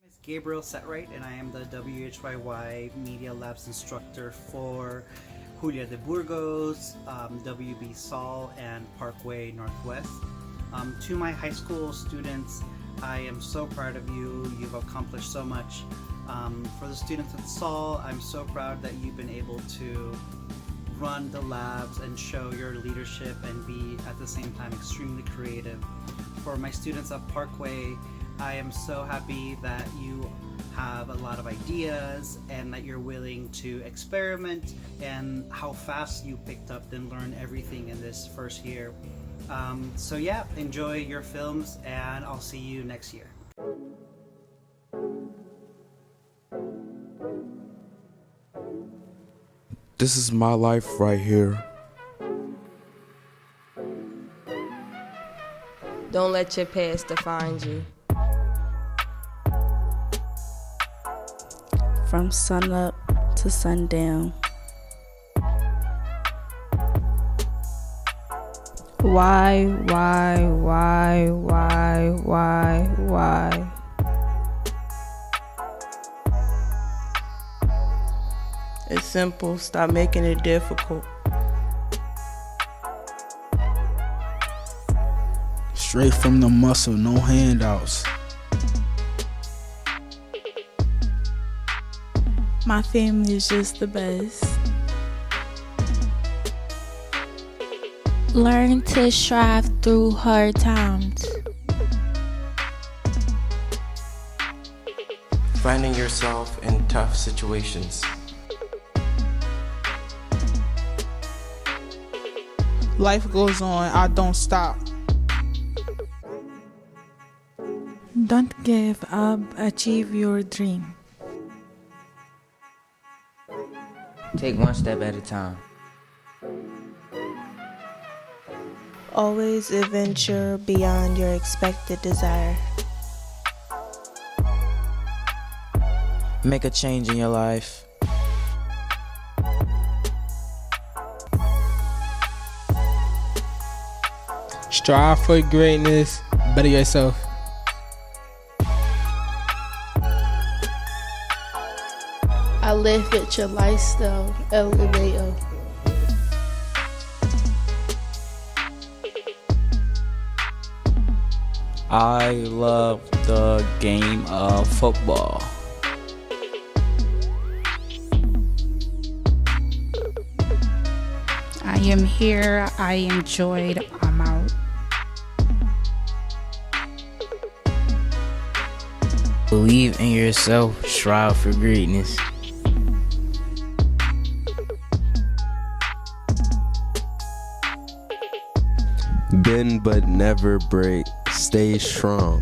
It's Gabriel Setright, and I am the WHYY Media Lab's instructor for Julia de Burgos, WB Saul, and Parkway Northwest. To my high school students, I am so proud of you. You've accomplished so much. For the students at Saul, I'm so proud that you've been able to run the labs and show your leadership and be at the same time extremely creative. For my students at Parkway, I am so happy that you have a lot of ideas and that you're willing to experiment, and how fast you picked up and learned everything in this first year. So yeah, enjoy your films, and I'll see you next year. This is my life right here. Don't let your past define you. From sunup to sundown. Why? It's simple, stop making it difficult. Straight from the muscle, no handouts. My family is just the best. Learn to strive through hard times. Finding yourself in tough situations. Life goes on, I don't stop. Don't give up, achieve your dream. Take one step at a time. Always adventure beyond your expected desire. Make a change in your life. Strive for greatness, better yourself. I live with your lifestyle, elevator. I love the game of football. I am here, I enjoyed, I'm out. Believe in yourself, strive for greatness. Bend but never break, stay strong.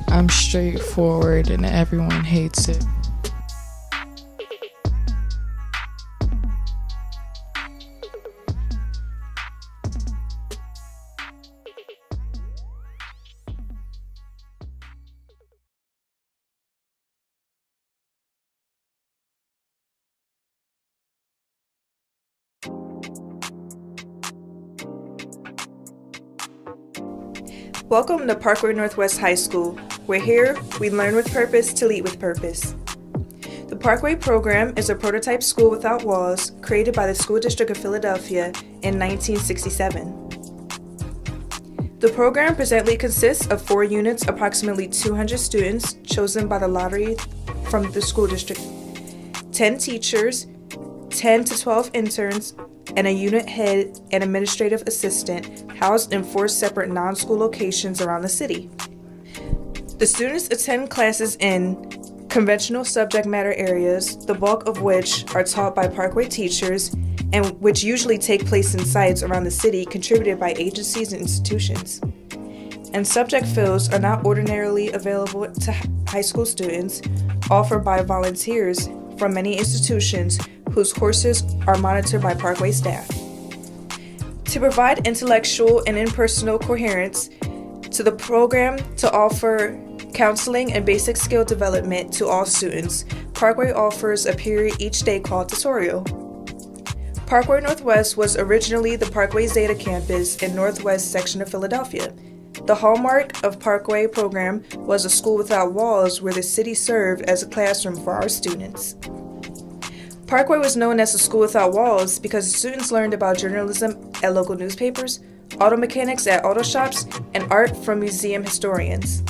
I'm straightforward and everyone hates it. Welcome to Parkway Northwest High School. We're here, we learn with purpose to lead with purpose. The Parkway program is a prototype school without walls created by the School District of Philadelphia in 1967. The program presently consists of 4 units, approximately 200 students chosen by the lottery from the school district, 10 teachers, 10 to 12 interns, and a unit head and administrative assistant housed in 4 separate non-school locations around the city. The students attend classes in conventional subject matter areas, the bulk of which are taught by Parkway teachers and which usually take place in sites around the city contributed by agencies and institutions. And subject fields are not ordinarily available to high school students, offered by volunteers from many institutions whose courses are monitored by Parkway staff. To provide intellectual and impersonal coherence to the program, to offer counseling and basic skill development to all students, Parkway offers a period each day called tutorial. Parkway Northwest was originally the Parkway Zeta campus in Northwest section of Philadelphia. The hallmark of Parkway program was a school without walls where the city served as a classroom for our students. Parkway was known as a school without walls because the students learned about journalism at local newspapers, auto mechanics at auto shops, and art from museum historians.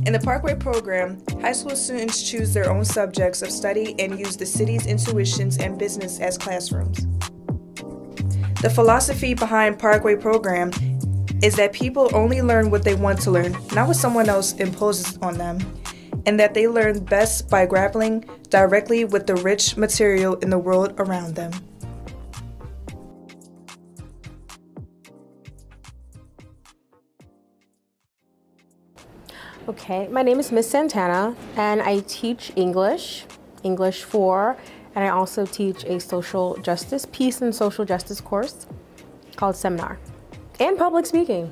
In the Parkway program, high school students choose their own subjects of study and use the city's intuitions and business as classrooms. The philosophy behind Parkway program is that people only learn what they want to learn, not what someone else imposes on them, and that they learn best by grappling directly with the rich material in the world around them. Okay, my name is Miss Santana, and I teach English 4, and I also teach a social justice, peace and social justice course called Seminar, and public speaking.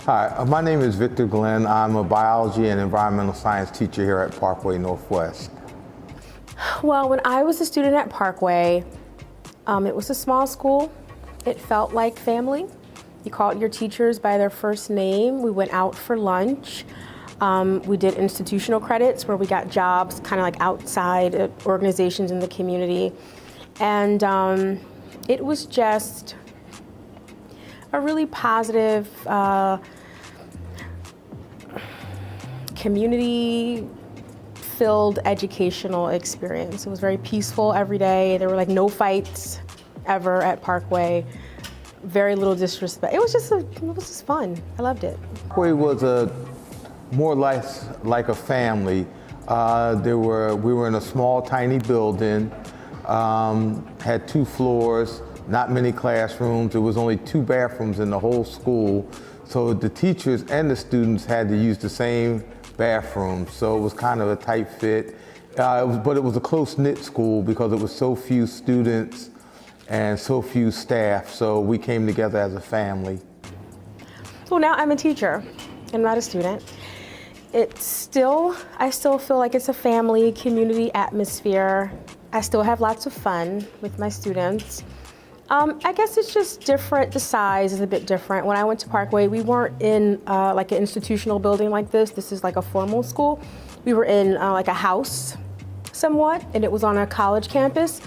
Hi, my name is Victor Glenn. I'm a biology and environmental science teacher here at Parkway Northwest. Well, when I was a student at Parkway, it was a small school. It felt like family. You called your teachers by their first name. We went out for lunch. We did institutional credits where we got jobs kind of like outside organizations in the community. And it was just a really positive community-filled educational experience. It was very peaceful every day. There were like no fights ever at Parkway. Very little disrespect. It was just fun. I loved it. Parkway was more or less like a family. We were in a small, tiny building, had 2 floors, not many classrooms. There was only 2 bathrooms in the whole school. So the teachers and the students had to use the same bathroom. So it was kind of a tight fit. But it was a close-knit school because it was so few students and so few staff. So we came together as a family. Well, now I'm a teacher. I'm not a student. I still feel like it's a family, community atmosphere. I still have lots of fun with my students. I guess it's just different. The size is a bit different. When I went to Parkway, we weren't in like an institutional building like this. This is like a formal school. We were in like a house somewhat, and it was on a college campus.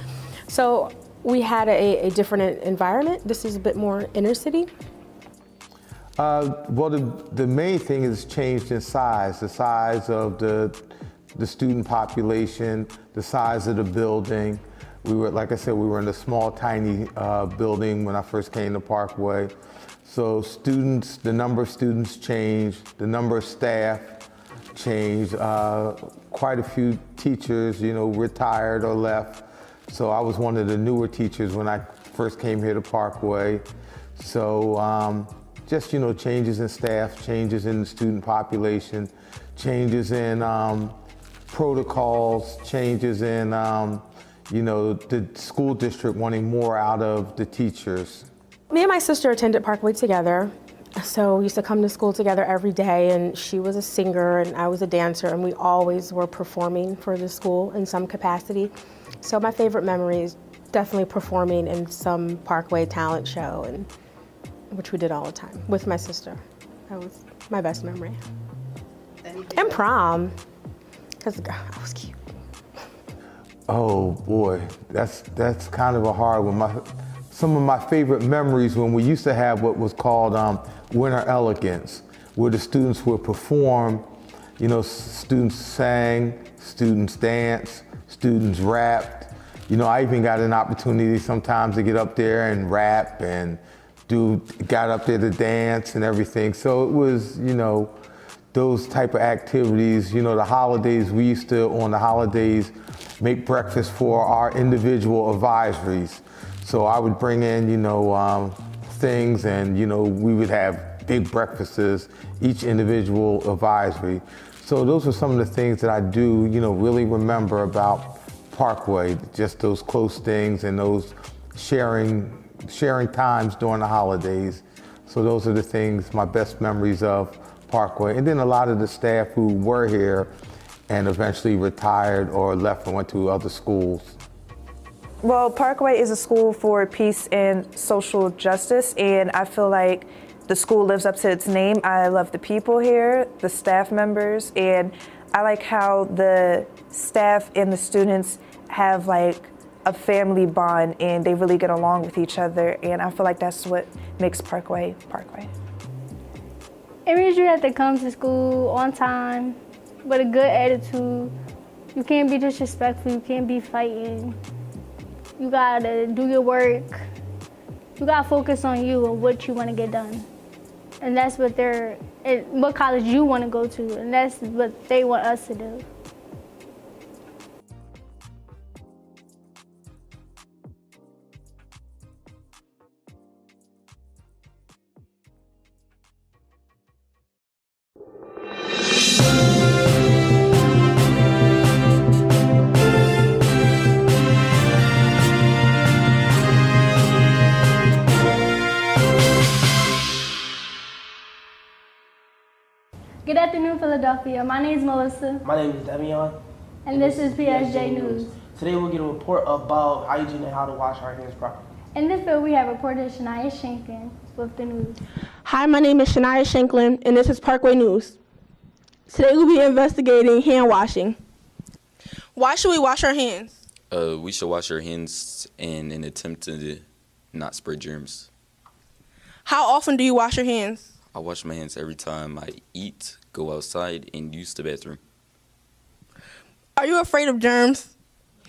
So we had a different environment. This is a bit more inner city. Well, the main thing is changed in size, the size of the student population, the size of the building. We were, like I said, we were in a small, tiny building when I first came to Parkway. So students, the number of students changed, the number of staff changed. Quite a few teachers, retired or left. So I was one of the newer teachers when I first came here to Parkway. So just, changes in staff, changes in the student population, changes in protocols, changes in, the school district wanting more out of the teachers. Me and my sister attended Parkway together. So we used to come to school together every day, and she was a singer and I was a dancer, and we always were performing for the school in some capacity. So my favorite memory is definitely performing in some Parkway talent show, which we did all the time with my sister. That was my best memory. And prom, because I was cute. Oh boy, that's kind of a hard one. Some of my favorite memories when we used to have what was called Winter Elegance, where the students would perform, students sang, students danced, students rapped. I even got an opportunity sometimes to get up there and rap and got up there to dance and everything. So it was, those type of activities. The holidays, we used to, on the holidays, make breakfast for our individual advisories. So I would bring in, things, and, we would have big breakfasts, each individual advisory. So those are some of the things that I do, really remember about Parkway, just those close things and those sharing times during the holidays. So those are the things, my best memories of Parkway. And then a lot of the staff who were here and eventually retired or left and went to other schools. Well, Parkway is a school for peace and social justice, and I feel like the school lives up to its name. I love the people here, the staff members, and I like how the staff and the students have like a family bond and they really get along with each other, and I feel like that's what makes Parkway Parkway. It means you have to come to school on time with a good attitude. You can't be disrespectful, you can't be fighting. You gotta do your work. You gotta focus on you and what you wanna get done. And that's what what college you wanna go to, and that's what they want us to do. Good afternoon, Philadelphia. My name is Melissa. My name is Demian. And this is PSJ News. Today we'll get a report about hygiene and how to wash our hands properly. In this field, we have reporter Shania Shanklin with the news. Hi, my name is Shania Shanklin, and this is Parkway News. Today we'll be investigating hand washing. Why should we wash our hands? We should wash our hands in an attempt to not spread germs. How often do you wash your hands? I wash my hands every time I eat, go outside, and use the bathroom. Are you afraid of germs?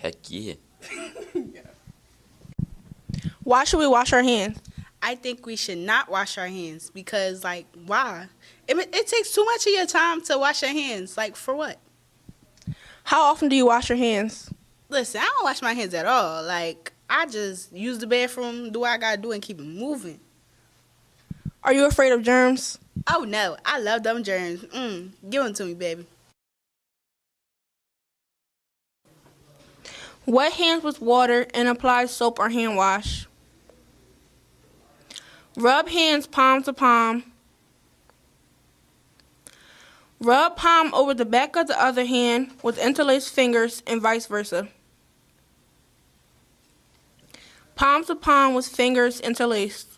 Heck yeah. Why should we wash our hands? I think we should not wash our hands because, like, why? It takes too much of your time to wash your hands. Like, for what? How often do you wash your hands? Listen, I don't wash my hands at all. Like, I just use the bathroom, do what I gotta do, and keep it moving. Are you afraid of germs? Oh, no. I love them germs. Give them to me, baby. Wet hands with water and apply soap or hand wash. Rub hands palm to palm. Rub palm over the back of the other hand with interlaced fingers and vice versa. Palm to palm with fingers interlaced.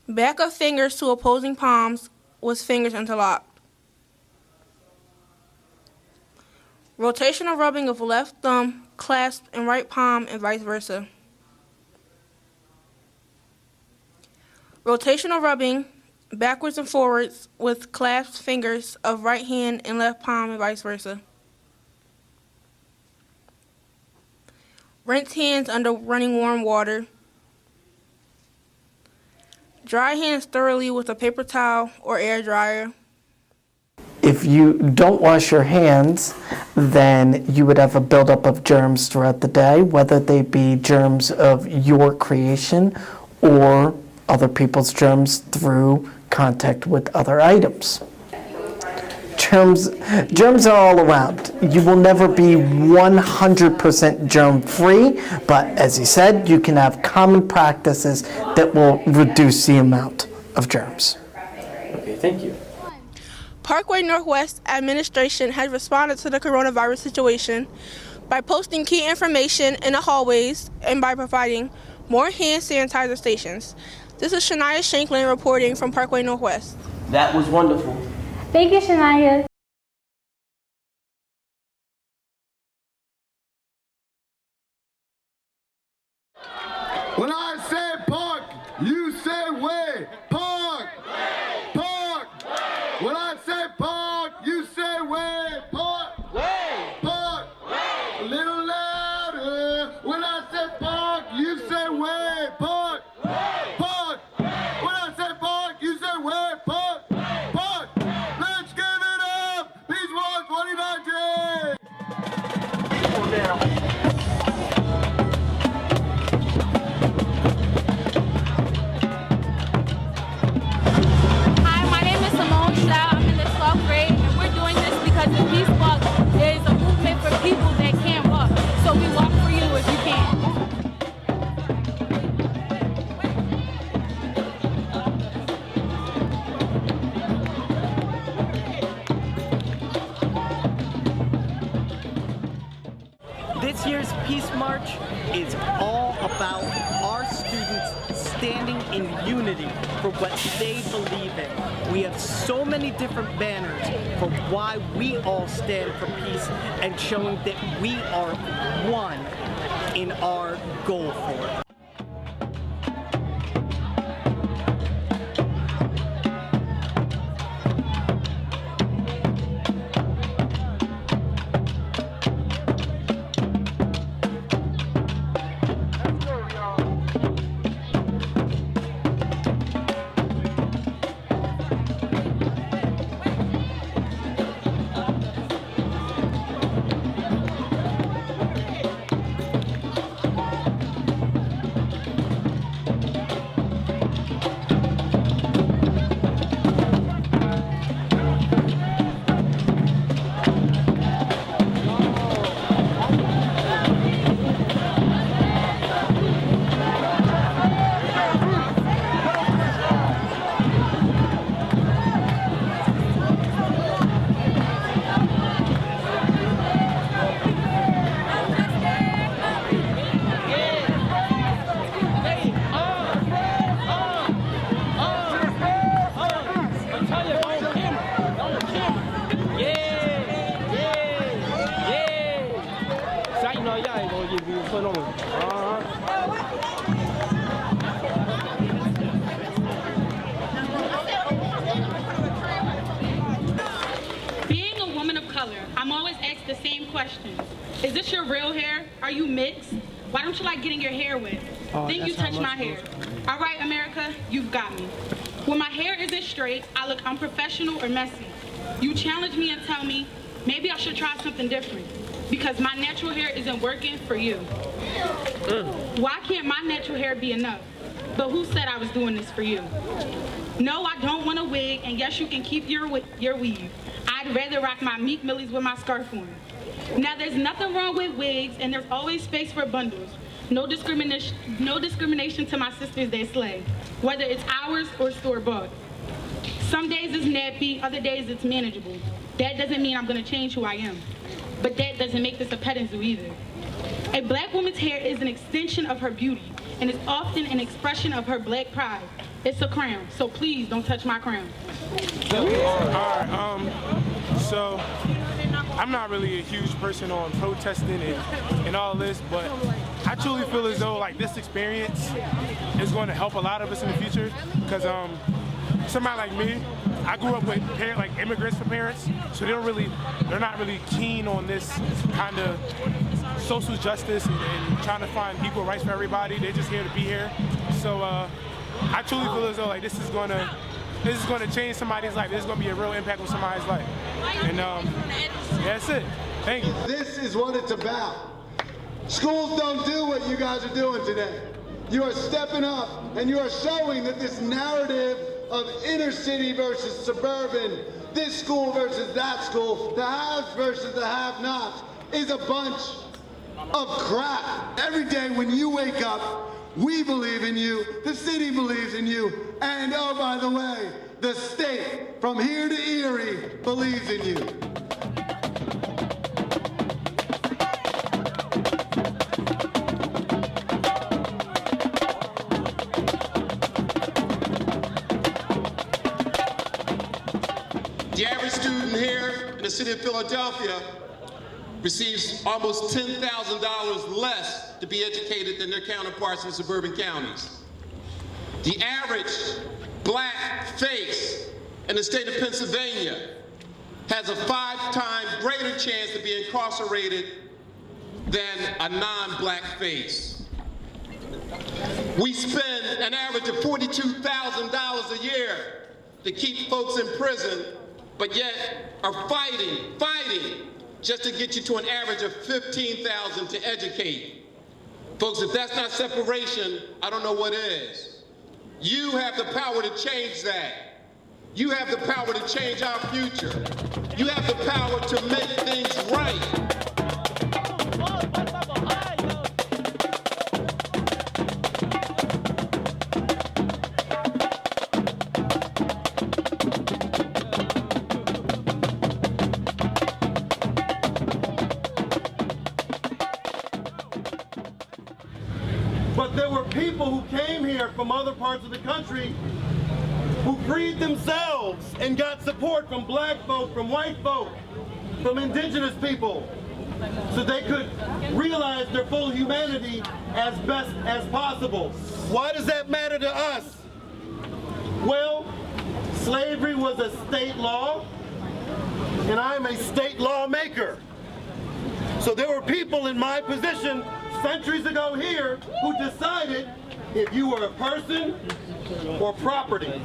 Back of fingers to opposing palms with fingers interlocked. Rotational rubbing of left thumb clasped in right palm and vice versa. Rotational rubbing backwards and forwards with clasped fingers of right hand and left palm and vice versa. Rinse hands under running warm water. Dry hands thoroughly with a paper towel or air dryer. If you don't wash your hands, then you would have a buildup of germs throughout the day, whether they be germs of your creation or other people's germs through contact with other items. Germs are all around. You will never be 100% germ-free, but as you said, you can have common practices that will reduce the amount of germs. Okay, thank you. Parkway Northwest Administration has responded to the coronavirus situation by posting key information in the hallways and by providing more hand sanitizer stations. This is Shania Shanklin reporting from Parkway Northwest. That was wonderful. Thank you, Shania. When I say park, you say way. Park. Park. When I say park, you say way. Park. Park. A little louder. When I say park, you say way. Park. Park. When I say park, you say way. Park. Park. Let's give it up. Peace Walk 2019. Hi, my name is Simone Shaw. I'm in the 12th grade, and we're doing this because the Peace Walk is a movement for people that can't walk. So we walk for you if you can. is all about our students standing in unity for what they believe in. We have so many different banners for why we all stand for peace and showing that we are one in our goal for it. Being a woman of color, I'm always asked the same questions. Is this your real hair? Are you mixed? Why don't you like getting your hair wet? Then you touch my hair. All right, America, you've got me. When my hair isn't straight, I look unprofessional or messy. You challenge me and tell me, maybe I should try something different because my natural hair isn't working for you. Why can't my natural hair be enough? But who said I was doing this for you? No, I don't want a wig, and yes, you can keep your weave. I'd rather rock my Meek Millies with my scarf on. Now, there's nothing wrong with wigs, and there's always space for bundles. No discrimination to my sisters that slay, whether it's ours or store-bought. Some days it's nappy, other days it's manageable. That doesn't mean I'm gonna change who I am. But that doesn't make this a petting zoo either. A black woman's hair is an extension of her beauty, and it's often an expression of her black pride. It's a crown, so please don't touch my crown. So I'm not really a huge person on protesting and all this, but I truly feel as though like this experience is going to help a lot of us in the future, because somebody like me, I grew up with immigrants for parents, so they're not really keen on this kind of social justice and trying to find equal rights for everybody. They're just here to be here. So I truly feel as though like this is going to change somebody's life. This is going to be a real impact on somebody's life. And that's it. Thank you. This is what it's about. Schools don't do what you guys are doing today. You are stepping up and you are showing that this narrative of inner city versus suburban, this school versus that school, the haves versus the have-nots, is a bunch of crap. Every day when you wake up, we believe in you, the city believes in you, and oh, by the way, the state from here to Erie believes in you. The average student here in the city of Philadelphia receives almost $10,000 less to be educated than their counterparts in suburban counties. The average black face in the state of Pennsylvania has a 5-time greater chance to be incarcerated than a non-black face. We spend an average of $42,000 a year to keep folks in prison, but yet are fighting just to get you to an average of $15,000 to educate. Folks, if that's not separation, I don't know what is. You have the power to change that. You have the power to change our future. You have the power to make things right. But there were people who came here from other parts of the country who freed themselves and got support from black folk, from white folk, from indigenous people, so they could realize their full humanity as best as possible. Why does that matter to us? Well, slavery was a state law, and I'm a state lawmaker. So there were people in my position centuries ago here who decided if you were a person or property.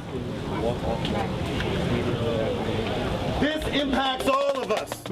This impacts all of us.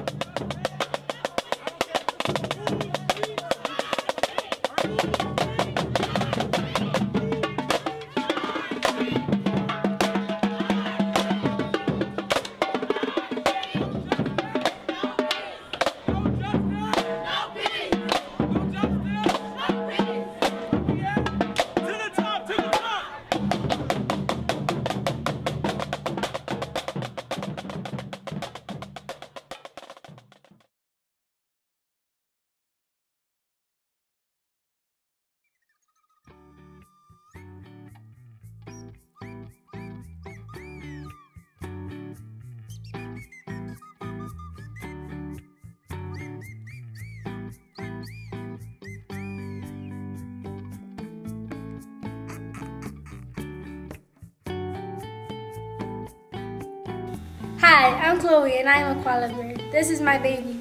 Hi, I'm Chloe and I'm a koala bear. This is my baby.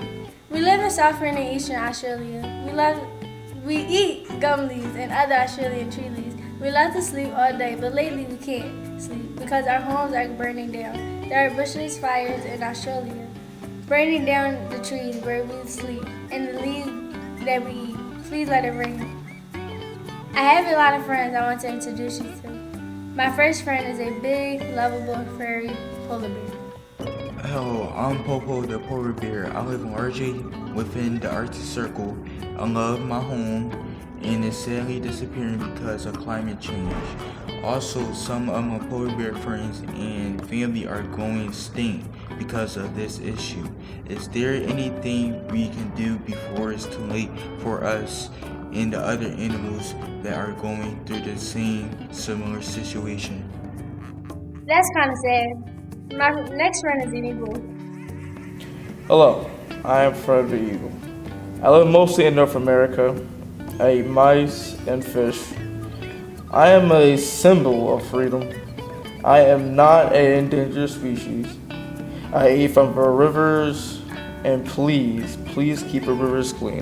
We live in Southern and Eastern Australia. We eat gum leaves and other Australian tree leaves. We love to sleep all day, but lately we can't sleep because our homes are burning down. There are bushel fires in Australia, burning down the trees where we sleep and the leaves that we eat. Please let it rain. I have a lot of friends I want to introduce you to. My first friend is a big, lovable, furry polar bear. Hello, I'm Popo the polar bear. I live in RJ within the Arctic Circle. I love my home and it's sadly disappearing because of climate change. Also, some of my polar bear friends and family are going extinct because of this issue. Is there anything we can do before it's too late for us and the other animals that are going through the same similar situation? That's kind of sad. My next friend is an eagle. Hello, I am Fred the Eagle. I live mostly in North America. I eat mice and fish. I am a symbol of freedom. I am not an endangered species. I eat from the rivers, and please keep the rivers clean.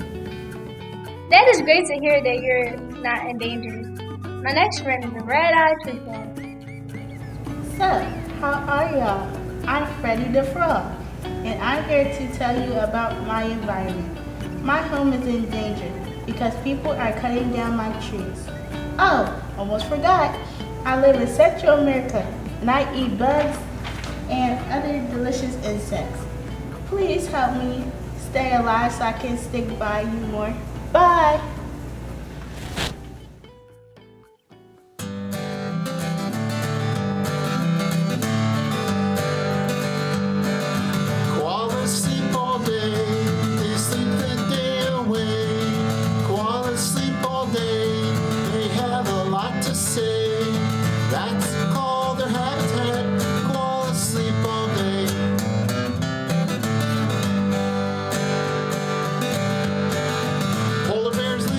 That is great to hear that you're not endangered. My next friend is a red-eyed tree frog. So, how are y'all? I'm Freddy the Frog, and I'm here to tell you about my environment. My home is in danger because people are cutting down my trees. Oh, almost forgot. I live in Central America, and I eat bugs and other delicious insects. Please help me stay alive so I can stick by you more. Bye! Koalas sleep all day, they sleep the day away. Koalas sleep all day, they have a lot to say. That's called their habitat. Koalas sleep all day. Polar bears live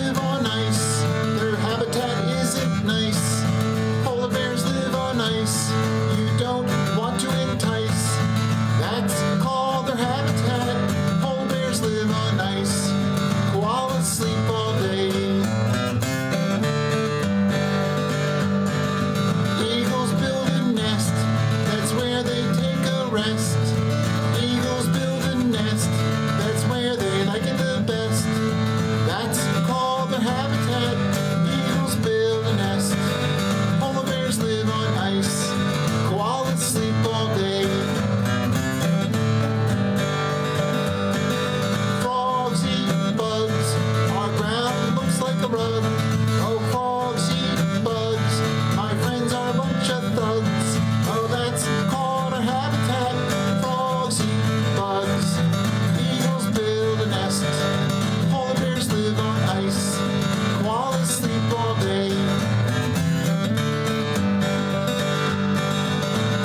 all day.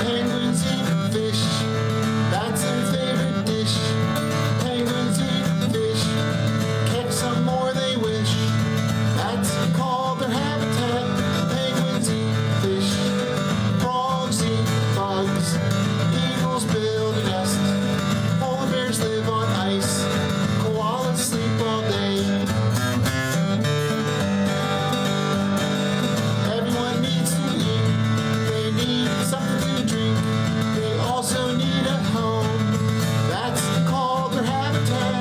Penguins eat fish, that's their favorite dish. Penguins eat fish, catch some more they wish. That's called their habitat. Penguins eat fish, frogs eat bugs, eagles build a nest, polar bears live on ice, koalas sleep all day. Everyone needs to eat, they need something to drink, they also need a home, that's called their habitat.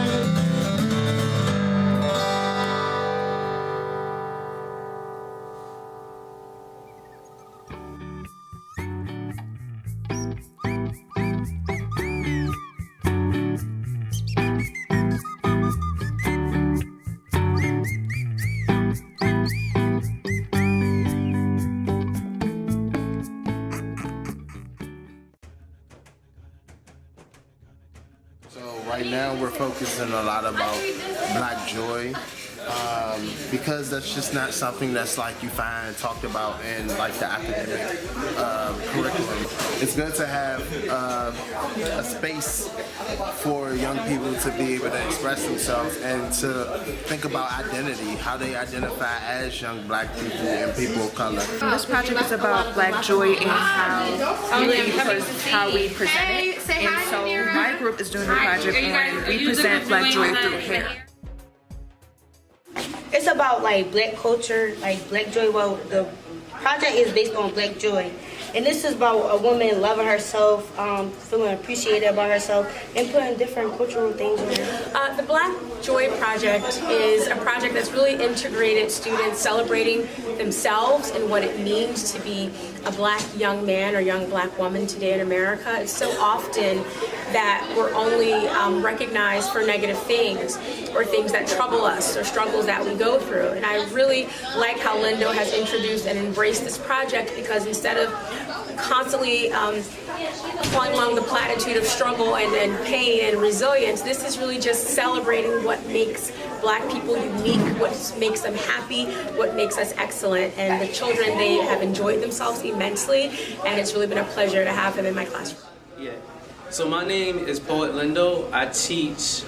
So right now we're focusing a lot about Black Joy, because that's just not something that's like you find talked about in like the academic curriculum. It's good to have a space for young people to be able to express themselves and to think about identity, how they identify as young Black people and people of color. This project is about Black joy and how we present it. And so my group is doing a project on we present Black joy through hair. It's about like Black culture, like Black joy. Well, the project is based on Black joy. And this is about a woman loving herself, feeling appreciated about herself, and putting different cultural things in her. The Black Joy Project is a project that's really integrated students celebrating themselves and what it means to be a Black young man or young Black woman today in America. It's so often that we're only recognized for negative things or things that trouble us or struggles that we go through. And I really like how Lindo has introduced and embraced this project, because instead of constantly flying along the platitude of struggle and pain and resilience, this is really just celebrating what makes Black people unique, what makes them happy, what makes us excellent. And the children, they have enjoyed themselves immensely, and it's really been a pleasure to have them in my classroom. Yeah. So my name is Poet Lindo. I teach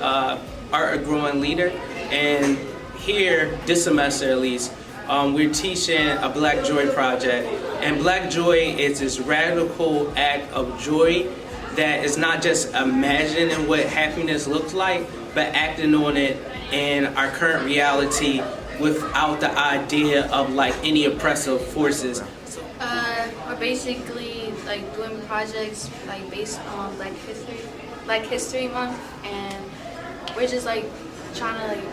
Art of Growing Leader, and here, this semester at least, we're teaching a Black Joy project. And Black Joy is this radical act of joy that is not just imagining what happiness looks like, but acting on it in our current reality without the idea of like any oppressive forces. We're basically like doing projects like based on Black History Month, and we're just like trying to like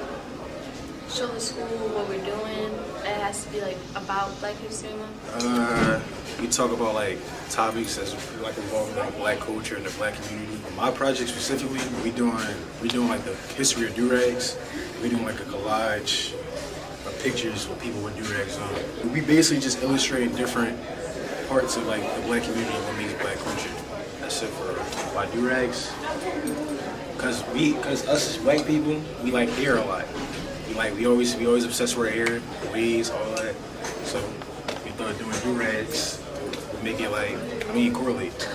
show the school what we're doing. It has to be like about Black History Month. We talk about like topics that's like involving like Black culture and the Black community. My project specifically, we doing like the history of do-rags. We doing like a collage of pictures with people with do-rags on. We basically just illustrating different parts of like the Black community and what makes Black culture. That's it for why do-rags. Cause us as Black people, we like hair a lot. We always obsessed with our hair, waves, all that. So we thought doing do-rags would make it like, correlate.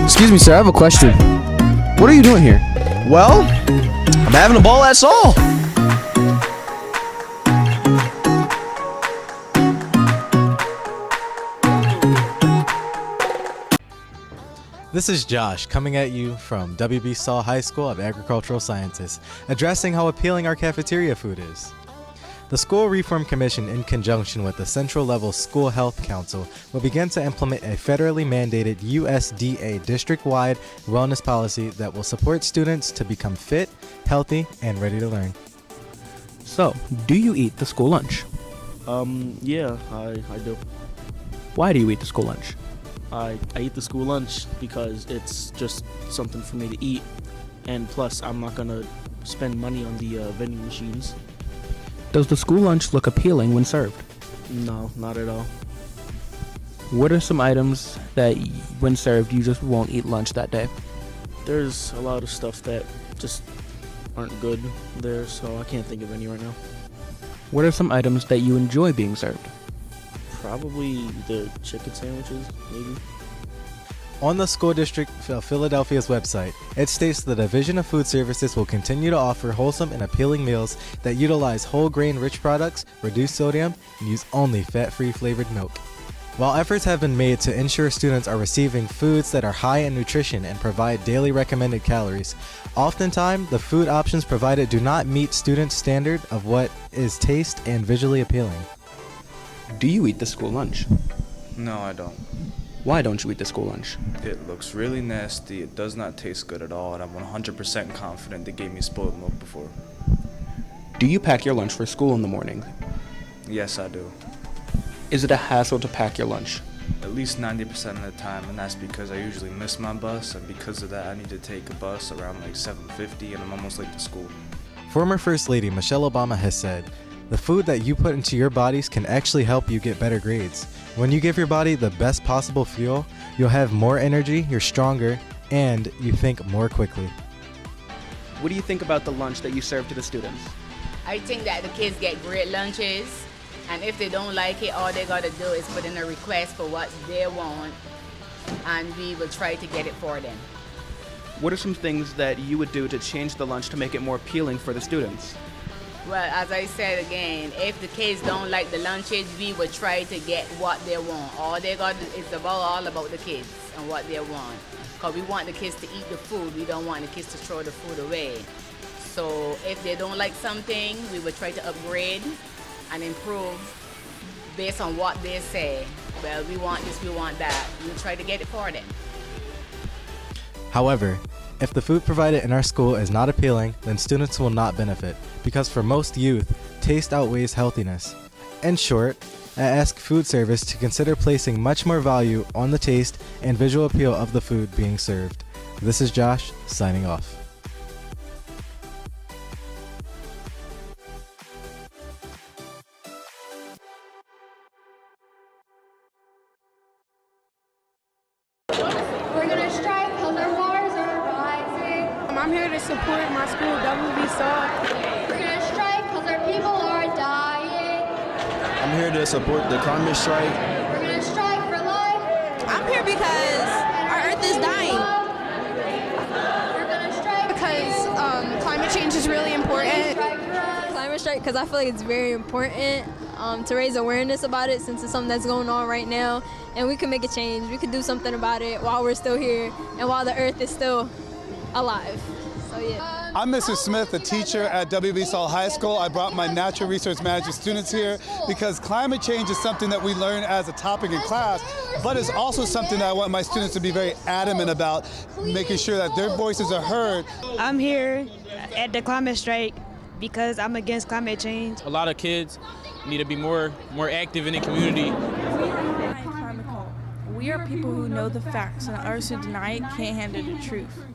Excuse me, sir, I have a question. What are you doing here? Well, I'm having a ball, that's all. This is Josh coming at you from WB Saul High School of Agricultural Sciences, addressing how appealing our cafeteria food is. The School Reform Commission, in conjunction with the Central Level School Health Council, will begin to implement a federally mandated USDA district-wide wellness policy that will support students to become fit, healthy, and ready to learn. So, do you eat the school lunch? Yeah, I do. Why do you eat the school lunch? I eat the school lunch because it's just something for me to eat, and plus I'm not gonna spend money on the vending machines. Does the school lunch look appealing when served? No, not at all. What are some items that, when served, you just won't eat lunch that day? There's a lot of stuff that just aren't good there, so I can't think of any right now. What are some items that you enjoy being served? Probably the chicken sandwiches, maybe. On the School District of Philadelphia's website, it states the Division of Food Services will continue to offer wholesome and appealing meals that utilize whole grain rich products, reduce sodium, and use only fat-free flavored milk. While efforts have been made to ensure students are receiving foods that are high in nutrition and provide daily recommended calories, oftentimes the food options provided do not meet students' standard of what is taste and visually appealing. Do you eat the school lunch? No, I don't. Why don't you eat the school lunch? It looks really nasty, it does not taste good at all, and I'm 100% confident they gave me spoiled milk before. Do you pack your lunch for school in the morning? Yes, I do. Is it a hassle to pack your lunch? At least 90% of the time, and that's because I usually miss my bus, and because of that I need to take a bus around like 7:50 and I'm almost late to school. Former First Lady Michelle Obama has said, "The food that you put into your bodies can actually help you get better grades. When you give your body the best possible fuel, you'll have more energy, you're stronger, and you think more quickly." What do you think about the lunch that you serve to the students? I think that the kids get great lunches, and if they don't like it, all they gotta do is put in a request for what they want, and we will try to get it for them. What are some things that you would do to change the lunch to make it more appealing for the students? Well, as I said again, if the kids don't like the lunches, we will try to get what they want. All they got is all about the kids and what they want. Because we want the kids to eat the food. We don't want the kids to throw the food away. So if they don't like something, we will try to upgrade and improve based on what they say. Well, we want this, we want that. We'll try to get it for them. However, if the food provided in our school is not appealing, then students will not benefit, because for most youth, taste outweighs healthiness. In short, I ask food service to consider placing much more value on the taste and visual appeal of the food being served. This is Josh, signing off. We're gonna strike because our bars are rising. I'm here to support my school, WHYY Saul. We're gonna strike because our people are dying. I'm here to support the climate strike. We're gonna strike for life. I'm here because our earth is dying. We're gonna strike Because climate change is really important. Climate strike because I feel like it's very important to raise awareness about it, since it's something that's going on right now, and we can make a change. We can do something about it while we're still here and while the earth is still alive. So yeah. I'm Mr. Smith, a teacher at WHYY Saul High School. I brought my natural resource management students here because climate change is something that we learn as a topic in class, but it's also something that I want my students to be very adamant about, making sure that their voices are heard. I'm here at the climate strike because I'm against climate change. A lot of kids need to be more active in the community. We are people who know the facts, and others who deny it can't handle the truth.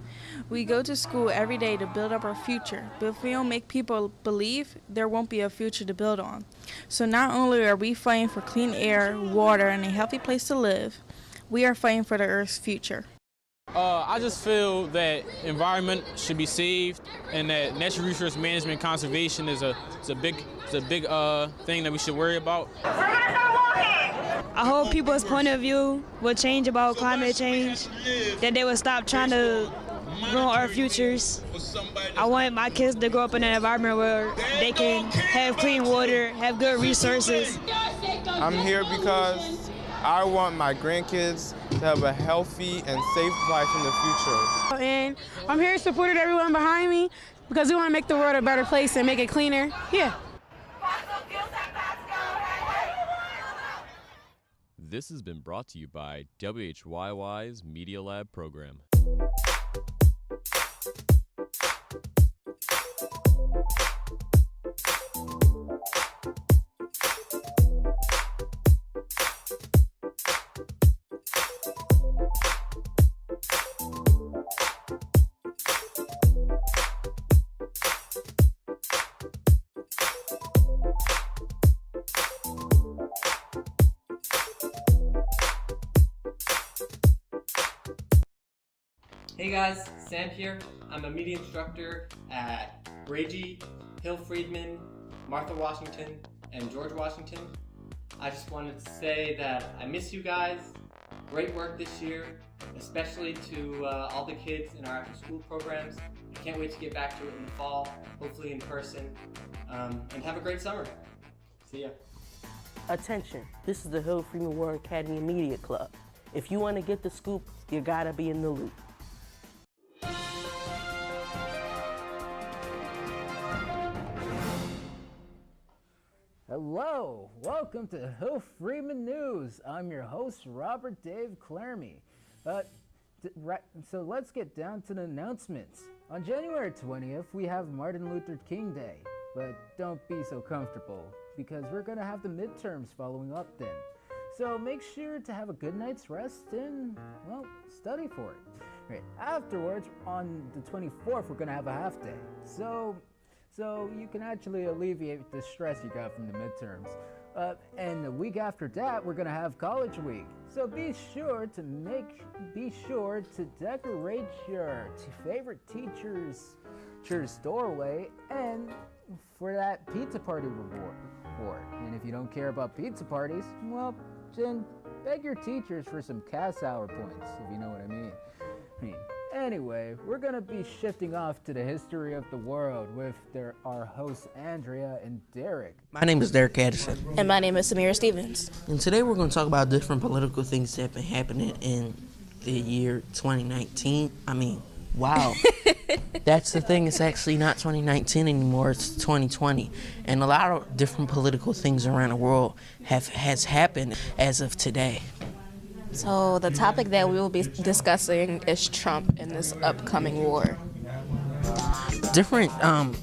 We go to school every day to build up our future, but if we don't make people believe, there won't be a future to build on. So not only are we fighting for clean air, water, and a healthy place to live, we are fighting for the Earth's future. I just feel that environment should be saved, and that natural resource management conservation is a big thing that we should worry about. I hope people's point of view will change about climate change, that they will stop trying to ruin our futures. I want my kids to grow up in an environment where they can have clean water, have good resources. I'm here because I want my grandkids to have a healthy and safe life in the future. And I'm here to support everyone behind me because we want to make the world a better place and make it cleaner. Yeah. This has been brought to you by WHYY's Media Lab program. Hey guys, Sam here. I'm a media instructor at Brady, Hill-Freedman, Martha Washington, and George Washington. I just wanted to say that I miss you guys. Great work this year, especially to all the kids in our after-school programs. I can't wait to get back to it in the fall, hopefully in person, and have a great summer. See ya. Attention, this is the Hill-Freedman World Academy Media Club. If you want to get the scoop, you gotta be in the loop. Hello, welcome to Hill-Freedman News. I'm your host, Robert Dave Claremy. So let's get down to the announcements. On January 20th, we have Martin Luther King Day, but don't be so comfortable because we're gonna have the midterms following up then. So make sure to have a good night's rest and, well, study for it. Right. Afterwards, on the 24th, we're gonna have a half day. So you can actually alleviate the stress you got from the midterms. And the week after that, we're gonna have College Week. So be sure to decorate your favorite teacher's doorway and for that pizza party reward. And if you don't care about pizza parties, well, then beg your teachers for some CAS hour points, if you know what I mean. Anyway, we're gonna be shifting off to the history of the world with our hosts Andrea and Derek. My name is Derek Addison. And my name is Samira Stevens. And today we're going to talk about different political things that have been happening in the year 2019. I mean, wow. That's the thing, it's actually not 2019 anymore, it's 2020. And a lot of different political things around the world has happened as of today. So the topic that we will be discussing is Trump and this upcoming war. Different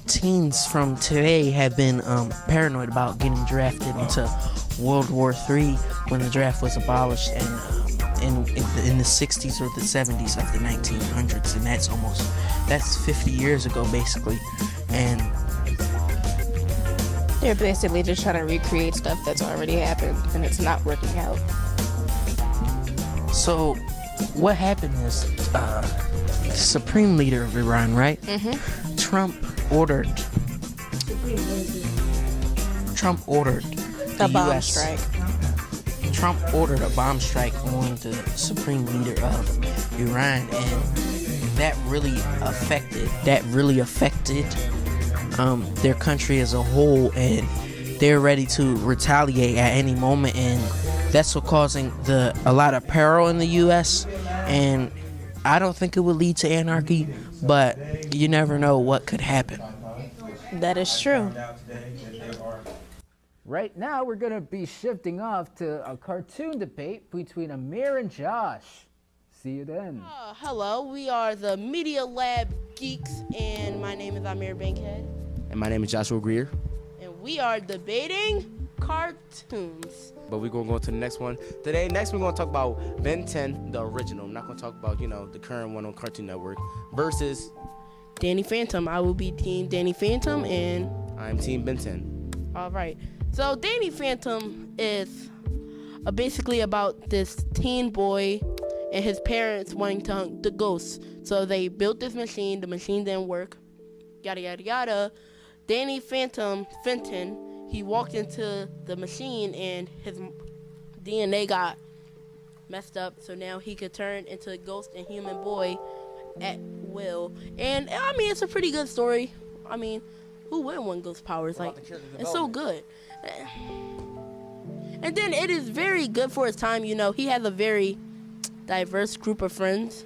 teens from today have been paranoid about getting drafted into World War III when the draft was abolished in the 60s or the 70s of the 1900s, and that's 50 years ago basically. And they're basically just trying to recreate stuff that's already happened and it's not working out. So what happened is the supreme leader of Iran, right? Mm-hmm. Trump ordered a bomb strike. Trump ordered a bomb strike on the supreme leader of Iran, and that really affected their country as a whole, and they're ready to retaliate at any moment, and that's what causing a lot of peril in the U.S. And I don't think it would lead to anarchy, but you never know what could happen. That is true. Right now, we're going to be shifting off to a cartoon debate between Amir and Josh. See you then. Hello, we are the Media Lab Geeks, and my name is Amir Bankhead. And my name is Joshua Greer. And we are debating cartoons. But we're going to go to the next one. Next we're going to talk about Ben 10, the original. I'm not going to talk about, the current one on Cartoon Network, versus Danny Phantom. I will be Team Danny Phantom, and I'm Team Ben 10. All right. So Danny Phantom is basically about this teen boy and his parents wanting to hunt the ghosts. So they built this machine. The machine didn't work. Yada, yada, yada. Danny Fenton, he walked into the machine and his DNA got messed up. So now he could turn into a ghost and human boy at will. And, I mean, it's a pretty good story. I mean, who wouldn't want ghost powers? Like, it's so good. And then it is very good for his time. He has a very diverse group of friends.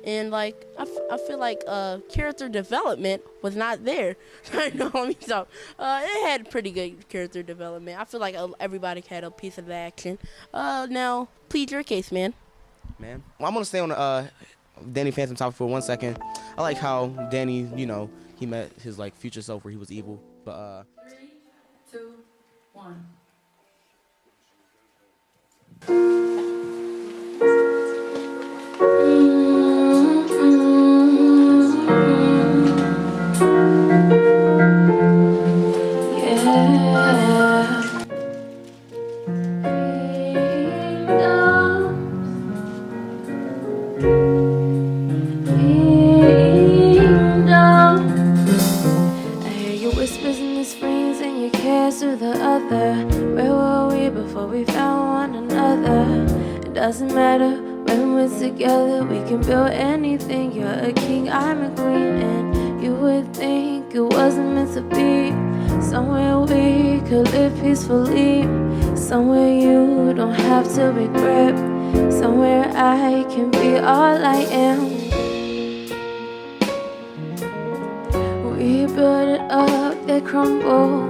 And, like, I feel like character development was not there. So it had pretty good character development. I feel like everybody had a piece of the action. Now, plead your case, man. Well, I'm going to stay on Danny Phantom topic for 1 second. I like how Danny, he met his, future self where he was evil. But, 3, 2, 1. we can build anything. You're a king, I'm a queen, and you would think it wasn't meant to be. Somewhere we could live peacefully, somewhere you don't have to regret, somewhere I can be all I am. We build it up, they crumble.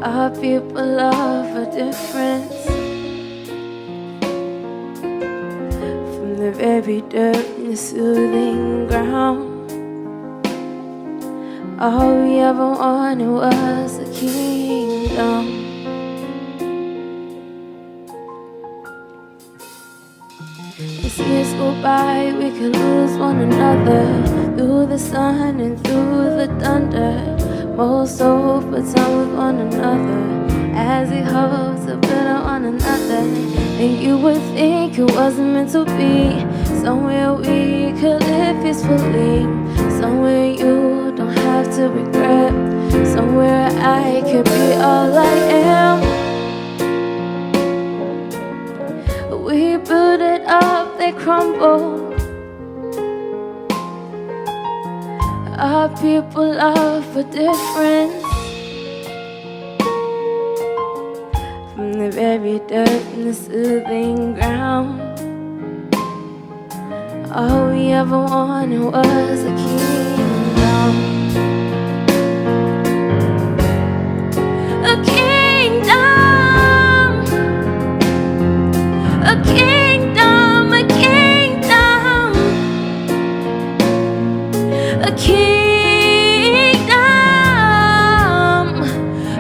Our people love a difference. From the very dirt and the soothing ground, all we ever wanted was a kingdom. As years go by, we could lose one another, through the sun and through the thunder. Most over time with one another, as we hope to build on one another. And you would think it wasn't meant to be, somewhere we could live peacefully, somewhere you don't have to regret, somewhere I could be all I am. We build it up, they crumble. Our people love a difference. From the very dirt and the soothing ground, all we ever wanted was a kingdom. A kingdom. A kingdom. A kingdom. A kingdom.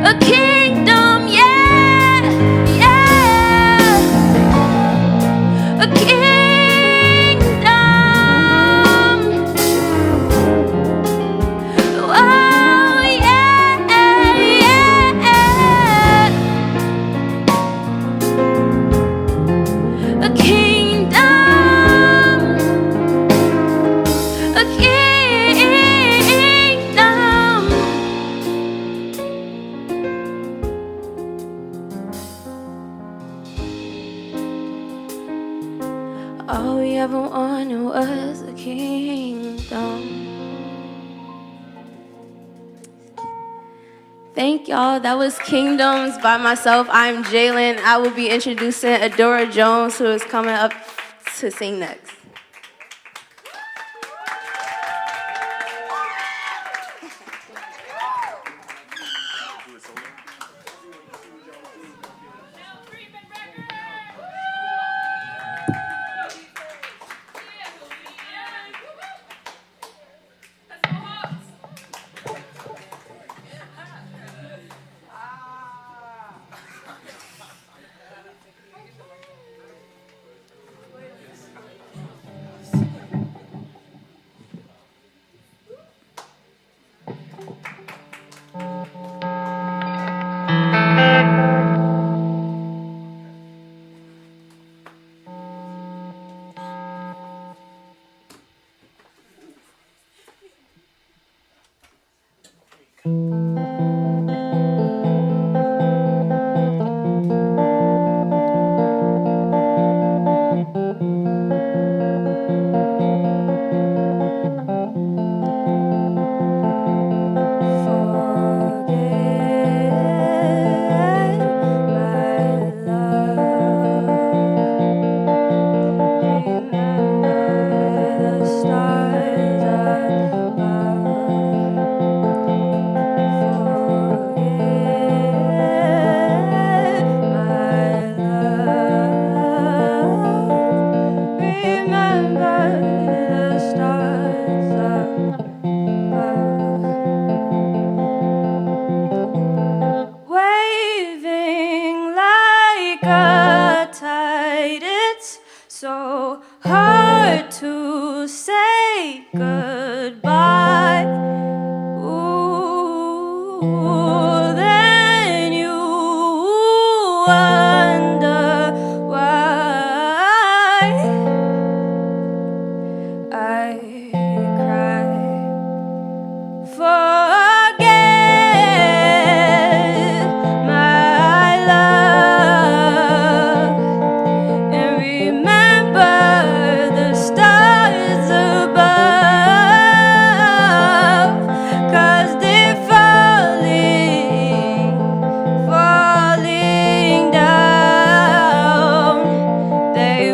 A kingdom, yeah, yeah. A kingdom. Oh, yeah, yeah. A kingdom. A kingdom. All we ever wanted was a kingdom. Thank y'all. That was Kingdoms by myself. I'm Jalen. I will be introducing Adora Jones, who is coming up to sing next.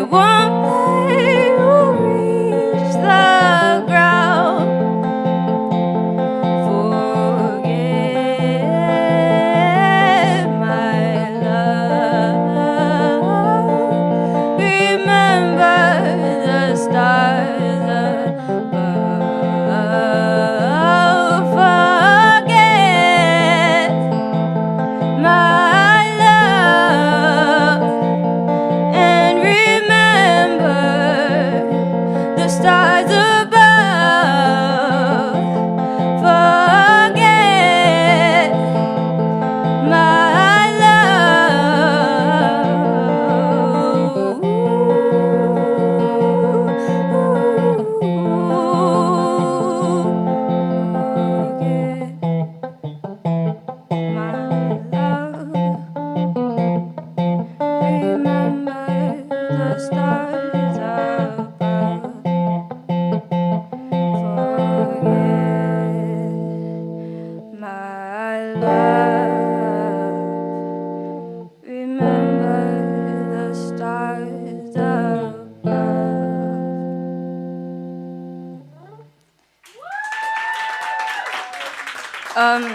won't let you reach the ground. Forget my love. Remember the stars above. Forget my love and remember the stars above. Forget my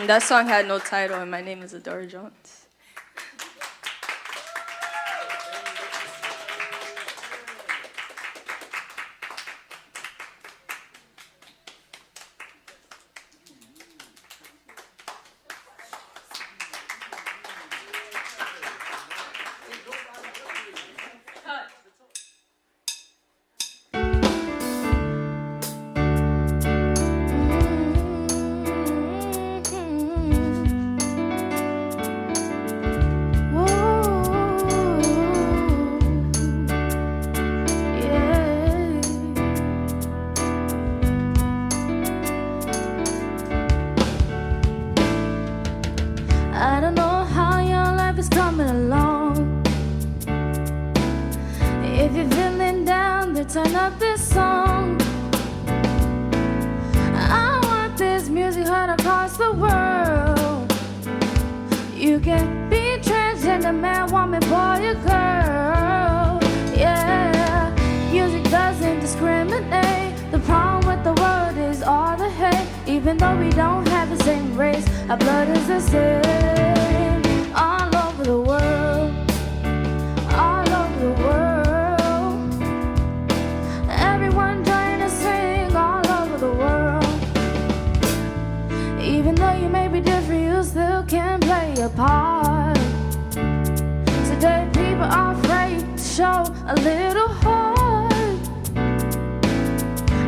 That song had no title, and my name is Adora Jones. I don't know how your life is coming along. If you're feeling down, then turn up this song. I want this music heard across the world. You can be transgender, man, woman, boy, or girl. Yeah, music doesn't discriminate. The problem with the world is all the hate. Even though we don't have the same race, our blood is the same. All over the world, all over the world. Everyone join us sing all over the world. Even though you may be different, you still can play a part. Today people are afraid to show a little heart.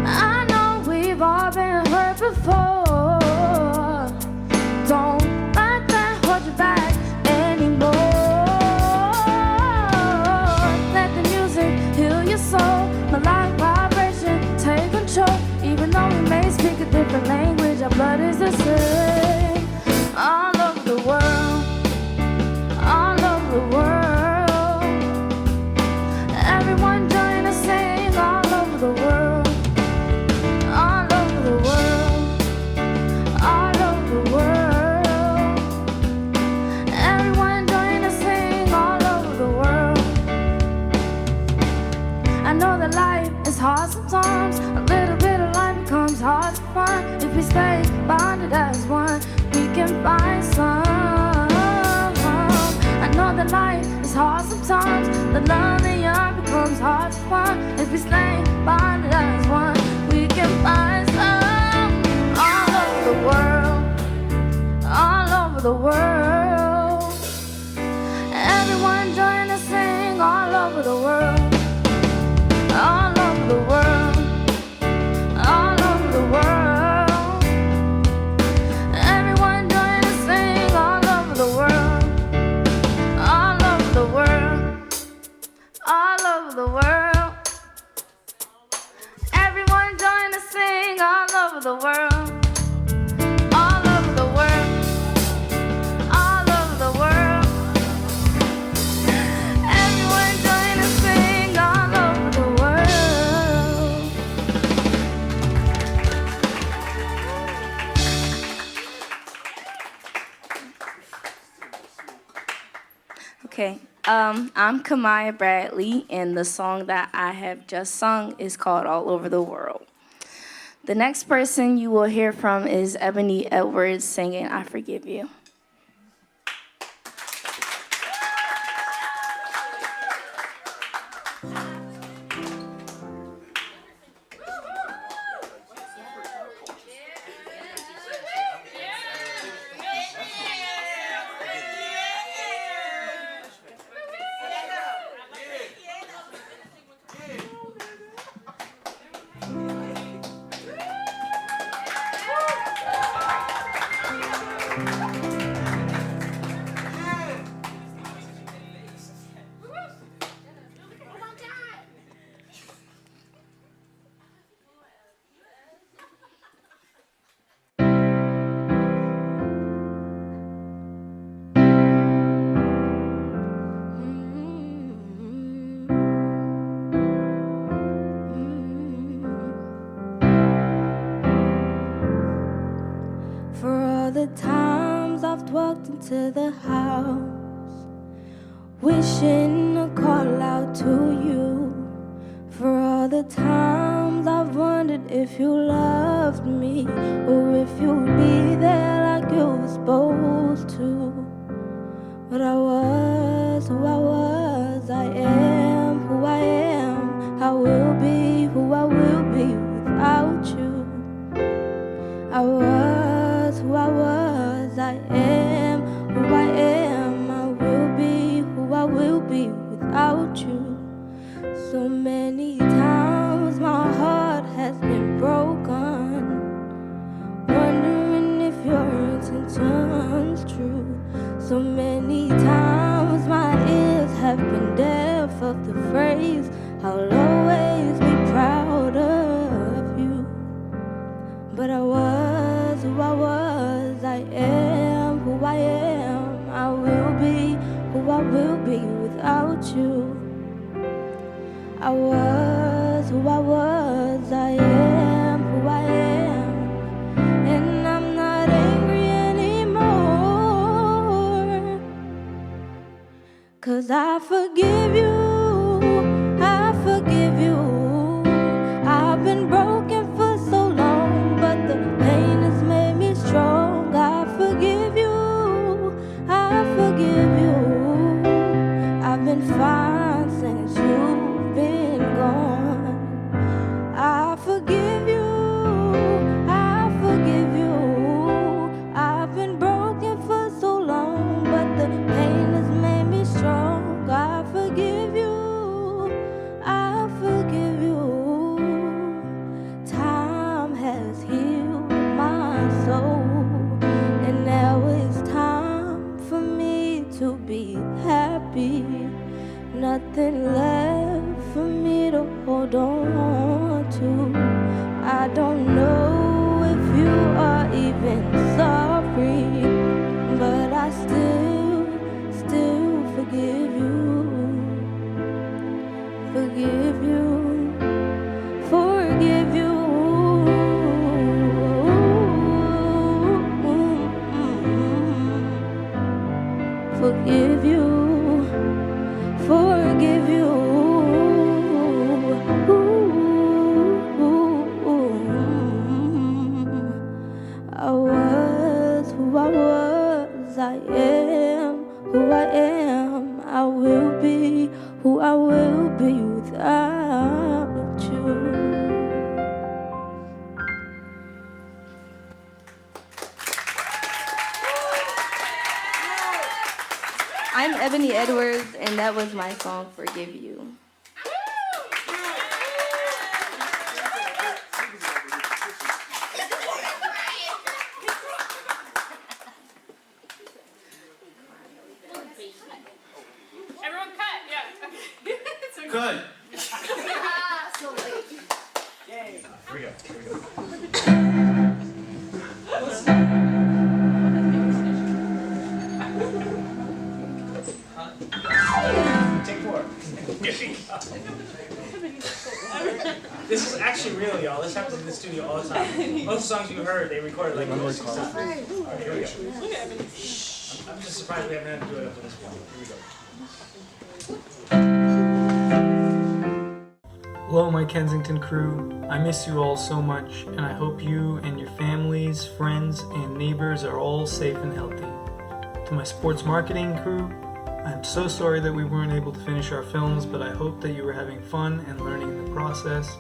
I know we've all been hurt before. Don't let that hold you back anymore. Let the music heal your soul. Melodic vibration, take control. Even though we may speak a different language, our blood is the same. All over the world, all over the world. Everyone join us sing all over the world. All over the world, all over the world. Everyone join us sing all over the world. I know that life is hard sometimes. A little bit of life becomes hard to find. If we stay bonded as one, we can find some. I know that life is hard sometimes. The love that young becomes hard to find. If we stay bonded as one, we can find some. All over the world, all over the world. Everyone join us sing all over the world. All over the world, all over the world. Everyone join us sing all over the world. All over the world, all over the world. Everyone join us sing all over the world. All over the world, all over the world. Everyone join us sing all over the world. Okay, I'm Kamaya Bradley, and the song that I have just sung is called All Over the World. The next person you will hear from is Ebony Edwards singing I Forgive You. To the house, wishing to call out to you. For all the times I've wondered if you loved me, or if you'd be there like you were supposed to. But I was who I was, I am who I am, I will be who I will be without you. I was who I was, I am who I am, I will be who I will be without you. So many times my heart has been broken, wondering if your intention's true. So many times my ears have been deaf of the phrase, I'll always be proud of you. But I was who I was, I am who I am, I will be who I will be without you. I was who I was, I am who I am, and I'm not angry anymore. 'Cause I forgive you, I forgive you. I've been broken for so long, but the pain has made me strong. I forgive you, I forgive you. I've been fine since you've been gone. I forgive you, I forgive you. I've been broken for so long, but the pain has made me strong. I forgive you, I forgive you. Time has healed my soul, and now it's time for me to be happy. Nothing left for me to hold on to. I don't know if you are even sorry, but I still forgive you. Forgive you, forgive you. Forgive you, forgive you. I was who I was, I am who I am, I will be who I will be without you. I'm Ebony Edwards, and that was my song, Forgive You. Everyone cut, yeah. Good. So late. Yay. Here we go. Take 4. This is actually real, y'all. This happens in the studio all the time. Most songs you heard, they recorded like most stuff. All right, here we go. I'm just surprised we haven't had to do it up to this point. Here we go. Hello, my Kensington crew. I miss you all so much, and I hope you and your families, friends, and neighbors are all safe and healthy. To my sports marketing crew, I'm so sorry that we weren't able to finish our films, but I hope that you were having fun and learning in the process,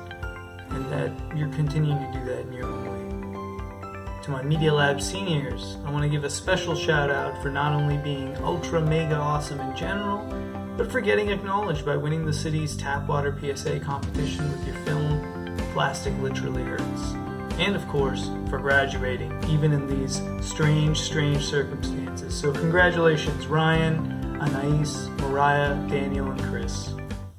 and that you're continuing to do that in your own way. To my Media Lab seniors, I want to give a special shout out for not only being ultra mega awesome in general, but for getting acknowledged by winning the city's Tapwater PSA competition with your film, Plastic Literally Hurts. And of course, for graduating, even in these strange circumstances. So congratulations, Ryan, Anais, Mariah, Daniel, and Chris.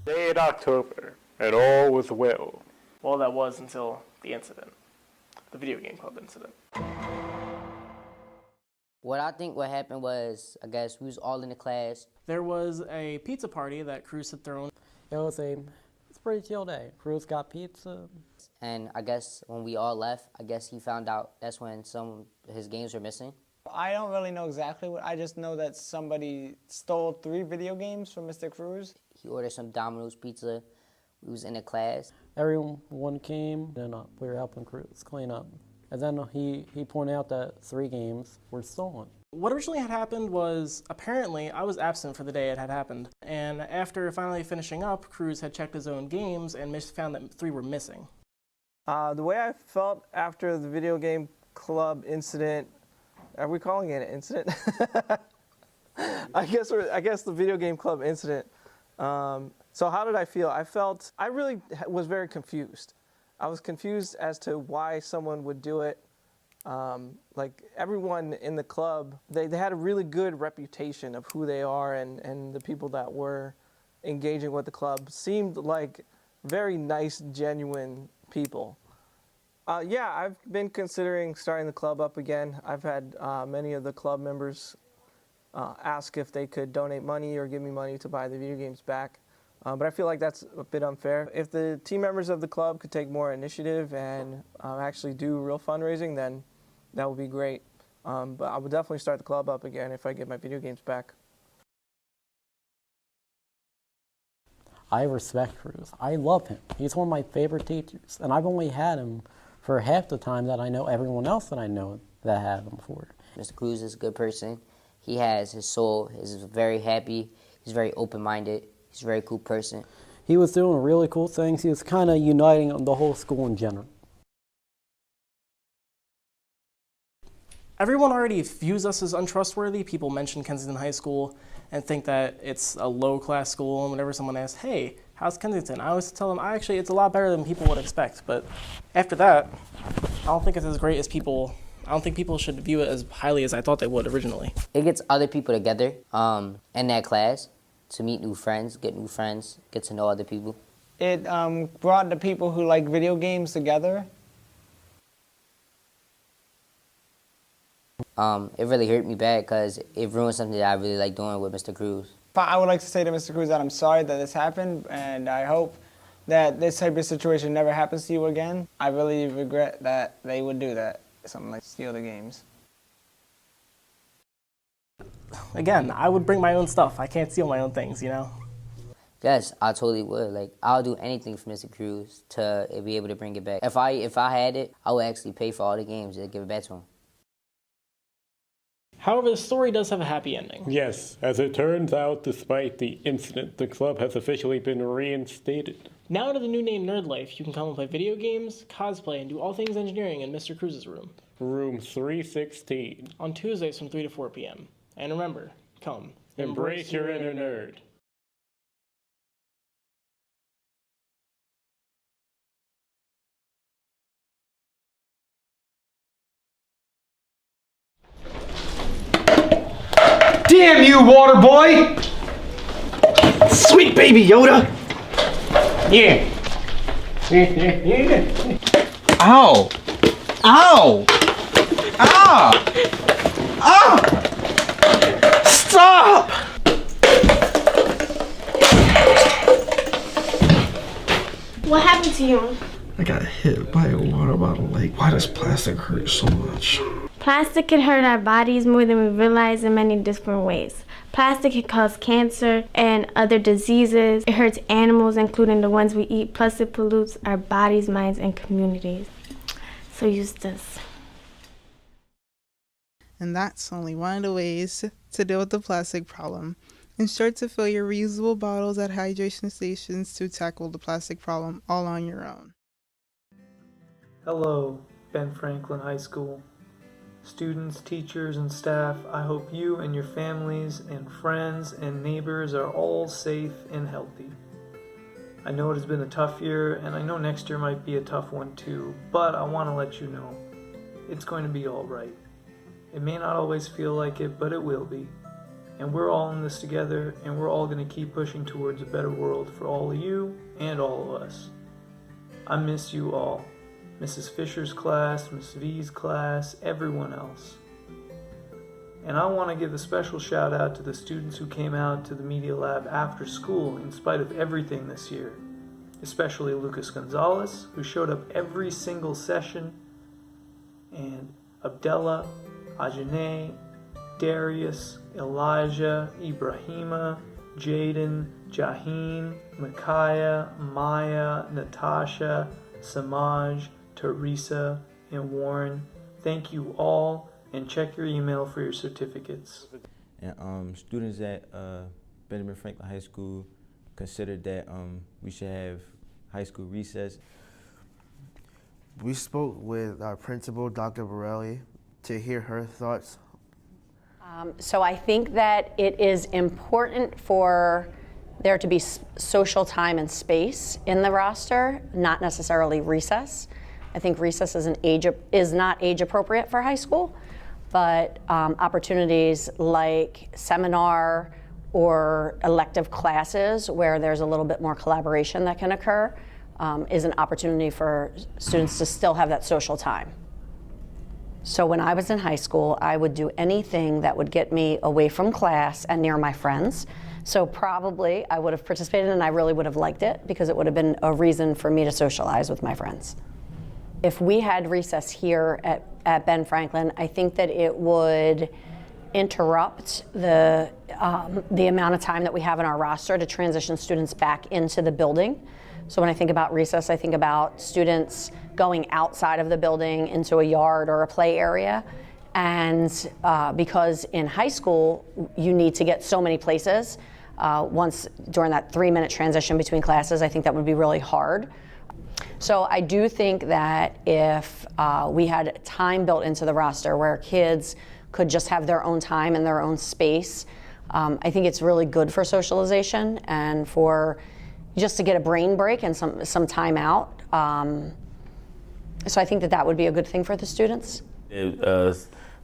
Late October, and all was well. Well, that was until the incident. The video game club incident. What I think what happened was, I guess, we was all in the class. There was a pizza party that Cruz had thrown. It's a pretty chill day. Cruz got pizza. And I guess when we all left, I guess he found out that's when some of his games were missing. I don't really know exactly what, I just know that somebody stole 3 video games from Mr. Cruz. He ordered some Domino's pizza. We was in the class. Everyone came, and we were helping Cruz clean up. And then he pointed out that 3 games were stolen. What originally had happened was, apparently, I was absent for the day it had happened. And after finally finishing up, Cruz had checked his own games and found that 3 were missing. The way I felt after the video game club incident, are we calling it an incident? I guess the video game club incident. So how did I feel? I really was very confused. I was confused as to why someone would do it. Like everyone in the club, they had a really good reputation of who they are, and the people that were engaging with the club seemed like very nice, genuine people. Yeah, I've been considering starting the club up again. I've had many of the club members ask if they could donate money or give me money to buy the video games back. But I feel like that's a bit unfair. If the team members of the club could take more initiative and actually do real fundraising, then that would be great. But I would definitely start the club up again if I get my video games back. I respect Cruz. I love him. He's one of my favorite teachers, and I've only had him for half the time that I know everyone else that I know that had him for. Mr. Cruz is a good person. He has his soul. He's very happy. He's very open-minded. He's a very cool person. He was doing really cool things. He was kind of uniting the whole school in general. Everyone already views us as untrustworthy. People mention Kensington High School and think that it's a low-class school, and whenever someone asks, hey, how's Kensington? I always tell them, actually, it's a lot better than people would expect. But after that, I don't think it's as great as I don't think people should view it as highly as I thought they would originally. It gets other people together in that class to meet new friends, get to know other people. It brought the people who like video games together. It really hurt me bad because it ruined something that I really like doing with Mr. Cruz. I would like to say to Mr. Cruz that I'm sorry that this happened, and I hope that this type of situation never happens to you again. I really regret that they would do that, something like steal the games. Again, I would bring my own stuff. I can't steal my own things, you know? Yes, I totally would. Like, I'll do anything for Mr. Cruz to be able to bring it back. If I had it, I would actually pay for all the games and give it back to him. However, the story does have a happy ending. Yes, as it turns out, despite the incident, the club has officially been reinstated. Now under the new name Nerd Life, you can come and play video games, cosplay, and do all things engineering in Mr. Cruz's room. Room 316. On Tuesdays from 3 to 4 p.m. And remember, come. Embrace your inner nerd. Damn you, water boy! Sweet baby Yoda! Yeah. Ow! Ow! Ah! Ah! Stop! What happened to you? I got hit by a water bottle. Like, why does plastic hurt so much? Plastic can hurt our bodies more than we realize in many different ways. Plastic can cause cancer and other diseases. It hurts animals, including the ones we eat, plus it pollutes our bodies, minds, and communities. So use this. And that's only one of the ways to deal with the plastic problem. Ensure to fill your reusable bottles at hydration stations to tackle the plastic problem all on your own. Hello, Ben Franklin High School. Students, teachers, and staff, I hope you and your families and friends and neighbors are all safe and healthy. I know it has been a tough year, and I know next year might be a tough one too, but I want to let you know, it's going to be all right. It may not always feel like it, but it will be. And we're all in this together, and we're all going to keep pushing towards a better world for all of you and all of us. I miss you all. Mrs. Fisher's class, Miss V's class, everyone else. And I want to give a special shout out to the students who came out to the Media Lab after school in spite of everything this year, especially Lucas Gonzalez, who showed up every single session, and Abdella, Ajane, Darius, Elijah, Ibrahima, Jaden, Jaheen, Micaiah, Maya, Natasha, Samaj, Teresa, and Warren. Thank you all, and check your email for your certificates. And students at Benjamin Franklin High School considered that we should have high school recess. We spoke with our principal, Dr. Borelli, to hear her thoughts. So I think that it is important for there to be social time and space in the roster, not necessarily recess. I think recess is not age appropriate for high school, but opportunities like seminar or elective classes where there's a little bit more collaboration that can occur is an opportunity for students to still have that social time. So when I was in high school, I would do anything that would get me away from class and near my friends. So probably I would have participated, and I really would have liked it because it would have been a reason for me to socialize with my friends. If we had recess here at Ben Franklin, I think that it would interrupt the amount of time that we have in our roster to transition students back into the building. So when I think about recess, I think about students going outside of the building into a yard or a play area. And because in high school, you need to get so many places, once during that 3-minute transition between classes, I think that would be really hard. So I do think that if we had time built into the roster where kids could just have their own time and their own space, I think it's really good for socialization and for just to get a brain break and some time out. So I think that would be a good thing for the students.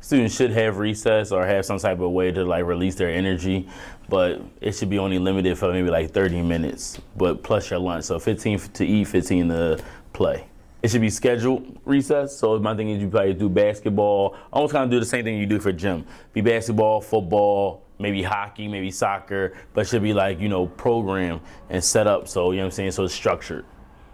Students should have recess or have some type of way to like release their energy, but it should be only limited for maybe like 30 minutes, but plus your lunch. So 15 to eat, 15 to play. It should be scheduled recess. So my thing is you probably do basketball, almost kind of do the same thing you do for gym. Be basketball, football, maybe hockey, maybe soccer, but it should be like, programmed and set up. So, you know what I'm saying? So it's structured.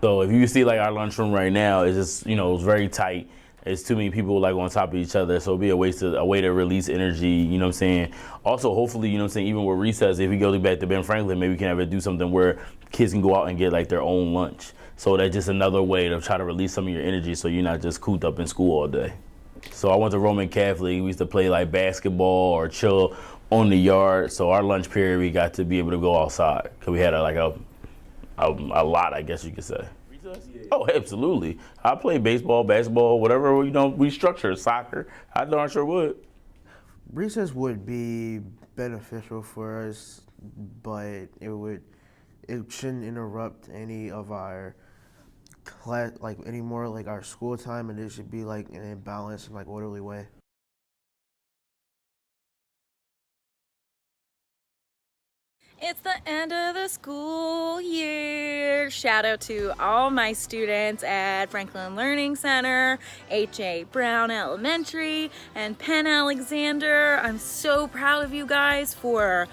So if you see like our lunchroom right now, it's just, it's very tight. It's too many people like on top of each other, so it'll be a way to release energy, you know what I'm saying? Also, hopefully, you know what I'm saying, even with recess, if we go back to Ben Franklin, maybe we can ever do something where kids can go out and get like their own lunch. So that's just another way to try to release some of your energy so you're not just cooped up in school all day. So I went to Roman Catholic. We used to play like basketball or chill on the yard. So our lunch period, we got to be able to go outside because we had a lot, I guess you could say. Oh, absolutely. I play baseball, basketball, whatever, we structure, soccer. I darn sure would. Recess would be beneficial for us, but it shouldn't interrupt any of our class, like any more like our school time, and it should be like in a balanced, like orderly way. It's the end of the school year. Shout out to all my students at Franklin Learning Center, H.A. Brown Elementary, and Penn Alexander. I'm so proud of you guys for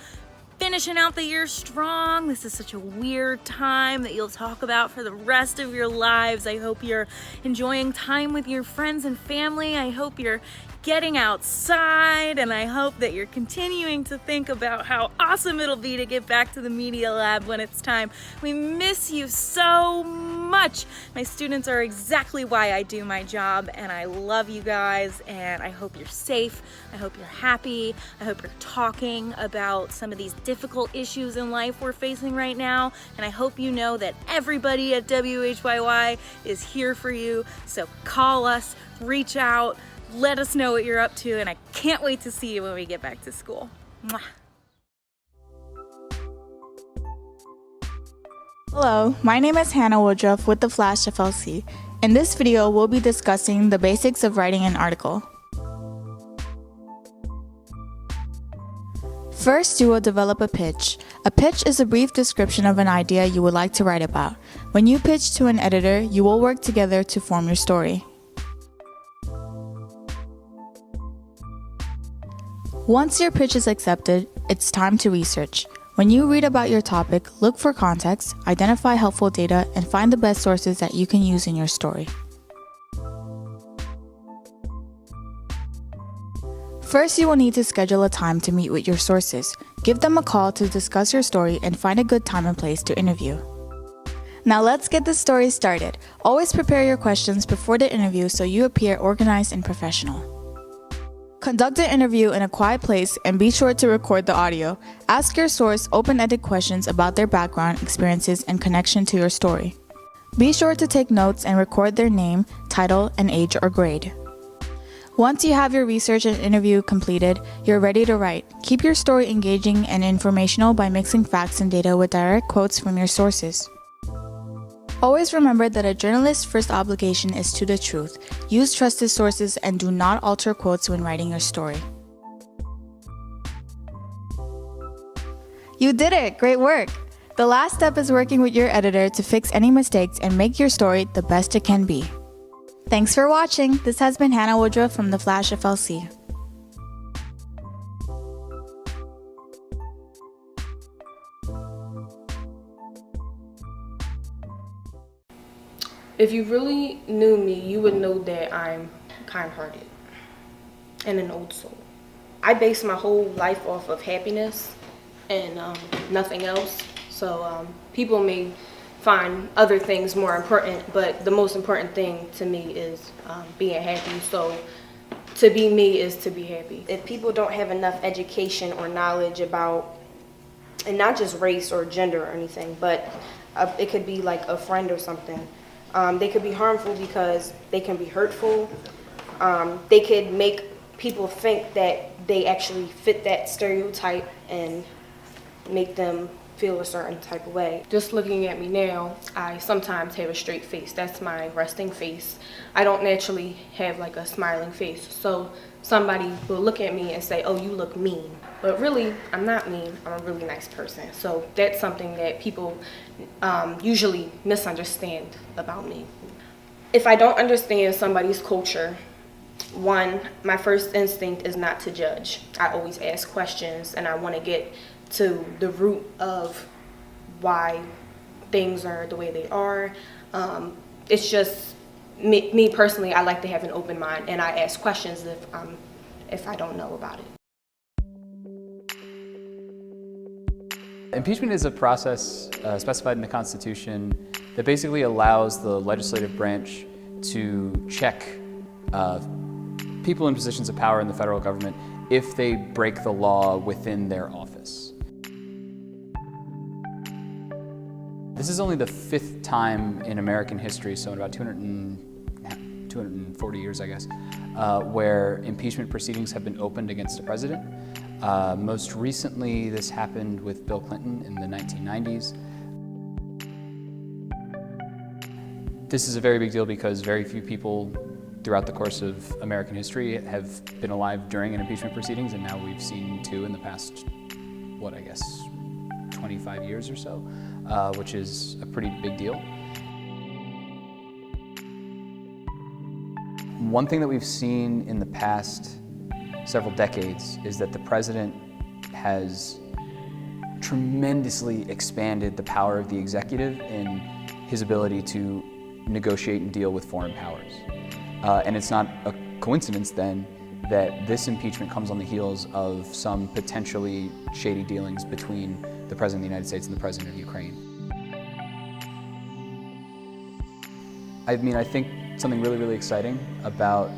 finishing out the year strong. This is such a weird time that you'll talk about for the rest of your lives. I hope you're enjoying time with your friends and family. I hope you're getting outside, and I hope that you're continuing to think about how awesome it'll be to get back to the Media Lab when it's time. We miss you so much. My students are exactly why I do my job, and I love you guys, and I hope you're safe. I hope you're happy. I hope you're talking about some of these difficult issues in life we're facing right now, and I hope you know that everybody at WHYY is here for you. So call us, reach out, let us know what you're up to, and I can't wait to see you when we get back to school. Mwah. Hello, my name is Hannah Woodruff with the Flash FLC. In this video, we'll be discussing the basics of writing an article. First, you will develop a pitch. A pitch is a brief description of an idea you would like to write about. When you pitch to an editor, you will work together to form your story. Once your pitch is accepted, it's time to research. When you read about your topic, look for context, identify helpful data, and find the best sources that you can use in your story. First, you will need to schedule a time to meet with your sources. Give them a call to discuss your story and find a good time and place to interview. Now let's get the story started. Always prepare your questions before the interview so you appear organized and professional. Conduct an interview in a quiet place and be sure to record the audio. Ask your source open-ended questions about their background, experiences, and connection to your story. Be sure to take notes and record their name, title, and age or grade. Once you have your research and interview completed, you're ready to write. Keep your story engaging and informational by mixing facts and data with direct quotes from your sources. Always remember that a journalist's first obligation is to the truth. Use trusted sources and do not alter quotes when writing your story. You did it! Great work! The last step is working with your editor to fix any mistakes and make your story the best it can be. Thanks for watching! This has been Hannah Woodruff from the Flash FLC. If you really knew me, you would know that I'm kind-hearted and an old soul. I base my whole life off of happiness and nothing else. So people may find other things more important, but the most important thing to me is being happy. So to be me is to be happy. If people don't have enough education or knowledge about, and not just race or gender or anything, but it could be like a friend or something. They could be harmful because they can be hurtful. They could make people think that they actually fit that stereotype and make them feel a certain type of way. Just looking at me now, I sometimes have a straight face. That's my resting face. I don't naturally have like a smiling face. So somebody will look at me and say, oh, you look mean. But really, I'm not mean. I'm a really nice person. So that's something that people usually misunderstand about me. If I don't understand somebody's culture, one, my first instinct is not to judge. I always ask questions and I want to get to the root of why things are the way they are. It's just me personally, I like to have an open mind and I ask questions if I don't know about it. Impeachment is a process specified in the Constitution that basically allows the legislative branch to check people in positions of power in the federal government if they break the law within their office. This is only the 5th time in American history, so in about 240 years, I guess, where impeachment proceedings have been opened against a president. Most recently, this happened with Bill Clinton in the 1990s. This is a very big deal because very few people throughout the course of American history have been alive during an impeachment proceedings, and now we've seen 2 in the past, 25 years or so, which is a pretty big deal. One thing that we've seen in the past several decades is that the president has tremendously expanded the power of the executive in his ability to negotiate and deal with foreign powers. And it's not a coincidence then that this impeachment comes on the heels of some potentially shady dealings between the President of the United States and the President of Ukraine. I mean, I think something really, really exciting about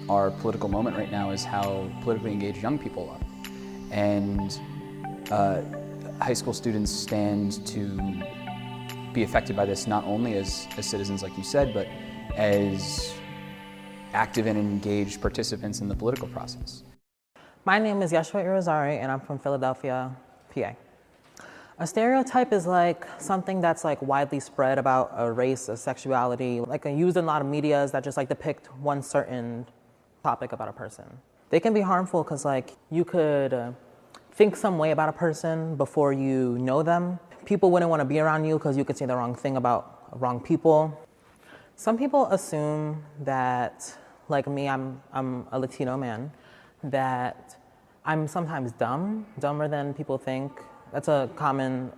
our political moment right now is how politically engaged young people are. And high school students stand to be affected by this not only as citizens, like you said, but as active and engaged participants in the political process. My name is Yashua Irizarry, and I'm from Philadelphia, PA. A stereotype is like something that's like widely spread about a race, a sexuality, like used in a lot of medias that just like depict one certain topic about a person. They can be harmful because like you could think some way about a person before you know them. People wouldn't want to be around you because you could say the wrong thing about wrong people. Some people assume that, like me, I'm a Latino man, that I'm sometimes dumber than people think. That's a common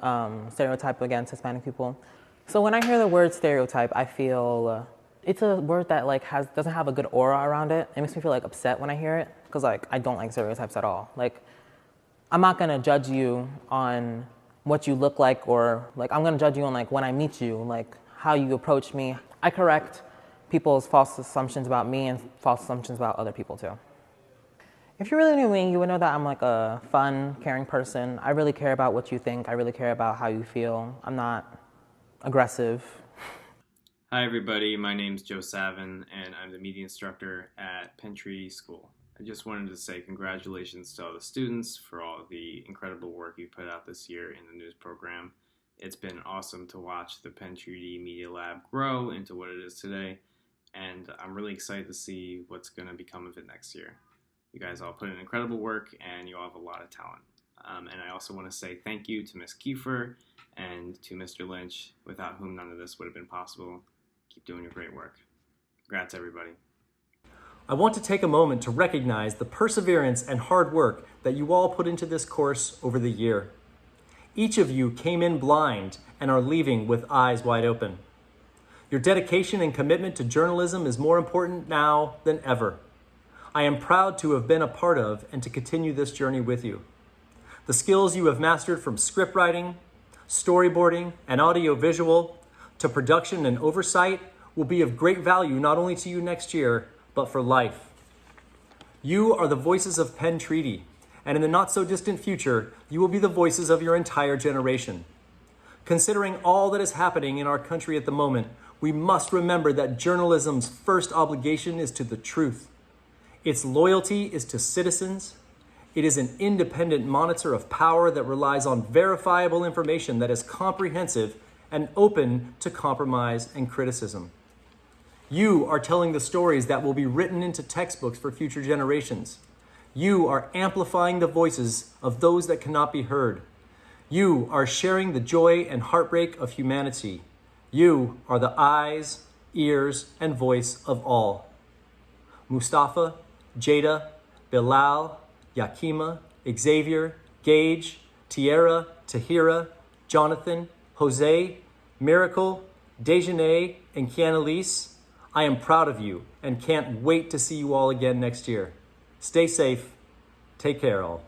stereotype against Hispanic people. So when I hear the word stereotype, I feel it's a word that like doesn't have a good aura around it. It makes me feel like upset when I hear it because like I don't like stereotypes at all. Like I'm not gonna judge you on what you look like, or like I'm gonna judge you on like when I meet you, like how you approach me. I correct people's false assumptions about me and false assumptions about other people too. If you really knew me, you would know that I'm like a fun, caring person. I really care about what you think. I really care about how you feel. I'm not aggressive. Hi everybody, my name's Joe Savin and I'm the media instructor at Penn Treaty School. I just wanted to say congratulations to all the students for all the incredible work you put out this year in the news program. It's been awesome to watch the Penn Treaty Media Lab grow into what it is today, and I'm really excited to see what's going to become of it next year. You guys all put in incredible work and you all have a lot of talent. And I also want to say thank you to Ms. Kiefer and to Mr. Lynch, without whom none of this would have been possible. Keep doing your great work. Congrats, everybody. I want to take a moment to recognize the perseverance and hard work that you all put into this course over the year. Each of you came in blind and are leaving with eyes wide open. Your dedication and commitment to journalism is more important now than ever. I am proud to have been a part of and to continue this journey with you. The skills you have mastered from script writing, storyboarding, and audiovisual to production and oversight will be of great value not only to you next year, but for life. You are the voices of Penn Treaty, and in the not so distant future, you will be the voices of your entire generation. Considering all that is happening in our country at the moment, we must remember that journalism's first obligation is to the truth. Its loyalty is to citizens. It is an independent monitor of power that relies on verifiable information that is comprehensive and open to compromise and criticism. You are telling the stories that will be written into textbooks for future generations. You are amplifying the voices of those that cannot be heard. You are sharing the joy and heartbreak of humanity. You are the eyes, ears, and voice of all. Mustafa, Jada, Bilal, Yakima, Xavier, Gage, Tierra, Tahira, Jonathan, Jose, Miracle, Dejanay, and Kianalise, I am proud of you and can't wait to see you all again next year. Stay safe. Take care, all.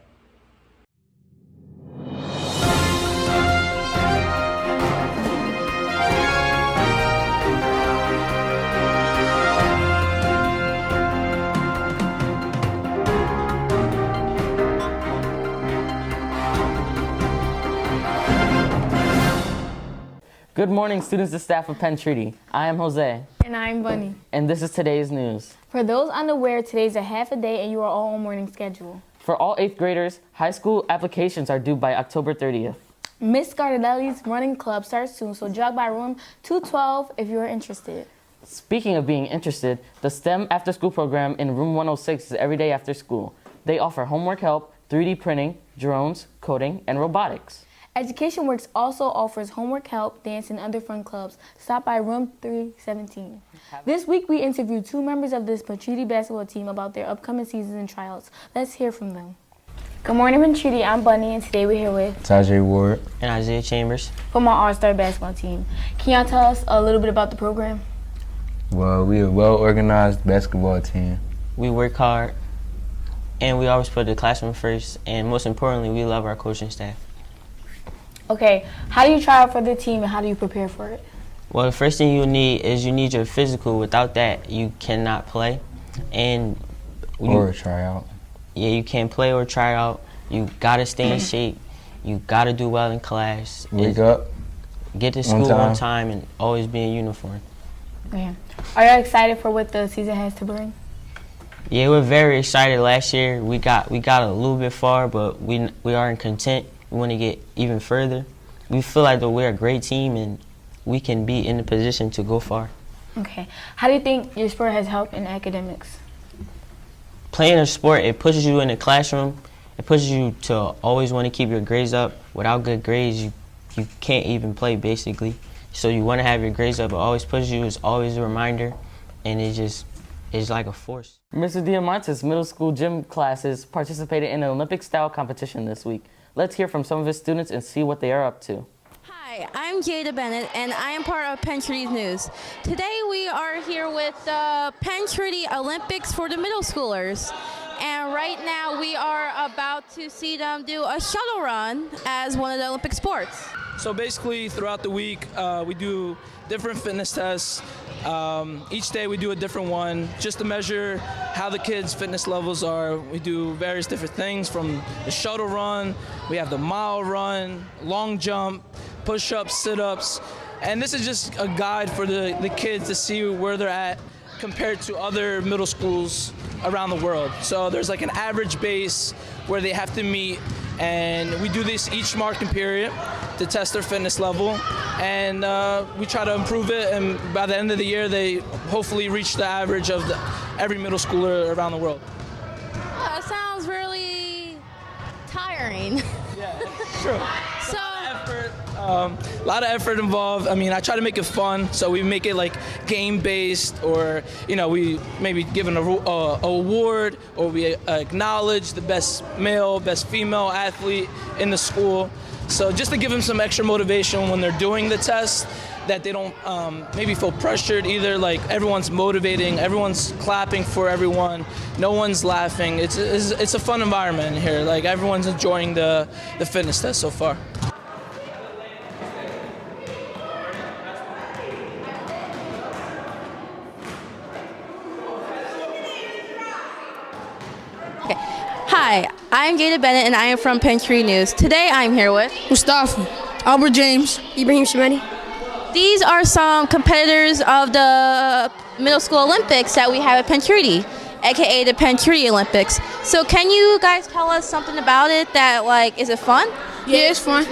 Good morning, students and staff of Penn Treaty. I am Jose. And I'm Bunny. And this is today's news. For those unaware, today's a half a day and you are all on morning schedule. For all 8th graders, high school applications are due by October 30th. Miss Scardelli's running club starts soon, so jog by room 212 if you are interested. Speaking of being interested, the STEM after-school program in room 106 is every day after school. They offer homework help, 3D printing, drones, coding, and robotics. Education Works also offers homework help, dance, and other fun clubs. Stop by room 317. This week, we interviewed 2 members of this Penn Treaty basketball team about their upcoming seasons and tryouts. Let's hear from them. Good morning, Penn Treaty. I'm Bunny, and today we're here with Tajay Ward and Isaiah Chambers from our All-Star basketball team. Can y'all tell us a little bit about the program? Well, we are a well-organized basketball team. We work hard. and we always put the classroom first, and most importantly, we love our coaching staff. Okay, how do you try out for the team and how do you prepare for it? Well, the first thing you need your physical. Without that, you cannot play. And Or try out. Yeah, you can't play or try out. You gotta stay in shape. You gotta do well in class. Wake up. Get to school on time and always be in uniform. Okay. Are you excited for what the season has to bring? Yeah, we're very excited. Last year we got a little bit far, but we aren't content. We want to get even further. We feel like that we're a great team and we can be in the position to go far. Okay. How do you think your sport has helped in academics? Playing a sport, it pushes you in the classroom. It pushes you to always want to keep your grades up. Without good grades, you can't even play, basically. So you want to have your grades up. It always pushes you. It's always a reminder, and it's like a force. Mr. Diamante's middle school gym classes participated in an Olympic-style competition this week. Let's hear from some of his students and see what they are up to. Hi, I'm Jada Bennett, and I am part of Penn Treaty News. Today we are here with the Penn Treaty Olympics for the middle schoolers. And right now we are about to see them do a shuttle run as one of the Olympic sports. So basically throughout the week we do different fitness tests. Each day we do a different one just to measure how the kids' fitness levels are. We do various different things from the shuttle run, we have the mile run, long jump, push-ups, sit-ups. And this is just a guide for the kids to see where they're at compared to other middle schools around the world. So there's like an average base where they have to meet, and we do this each marking period to test their fitness level, and we try to improve it, and by the end of the year they hopefully reach the average of every middle schooler around the world. Oh, that sounds really tiring. Yeah, true. So a lot of effort involved. I mean, I try to make it fun, so we make it like game-based, or we maybe give an award, or we acknowledge the best male, best female athlete in the school. So just to give them some extra motivation when they're doing the test, that they don't maybe feel pressured either. Like everyone's motivating, everyone's clapping for everyone, no one's laughing. It's a fun environment here. Like everyone's enjoying the fitness test so far. Hi, I'm Jada Bennett, and I am from Penn Treaty News. Today I'm here with Mustafa, Albert James, Ibrahim Shemeni. These are some competitors of the middle school Olympics that we have at Penn Treaty, aka the Penn Treaty Olympics. So can you guys tell us something about it? Is it fun? Yeah, it's fun.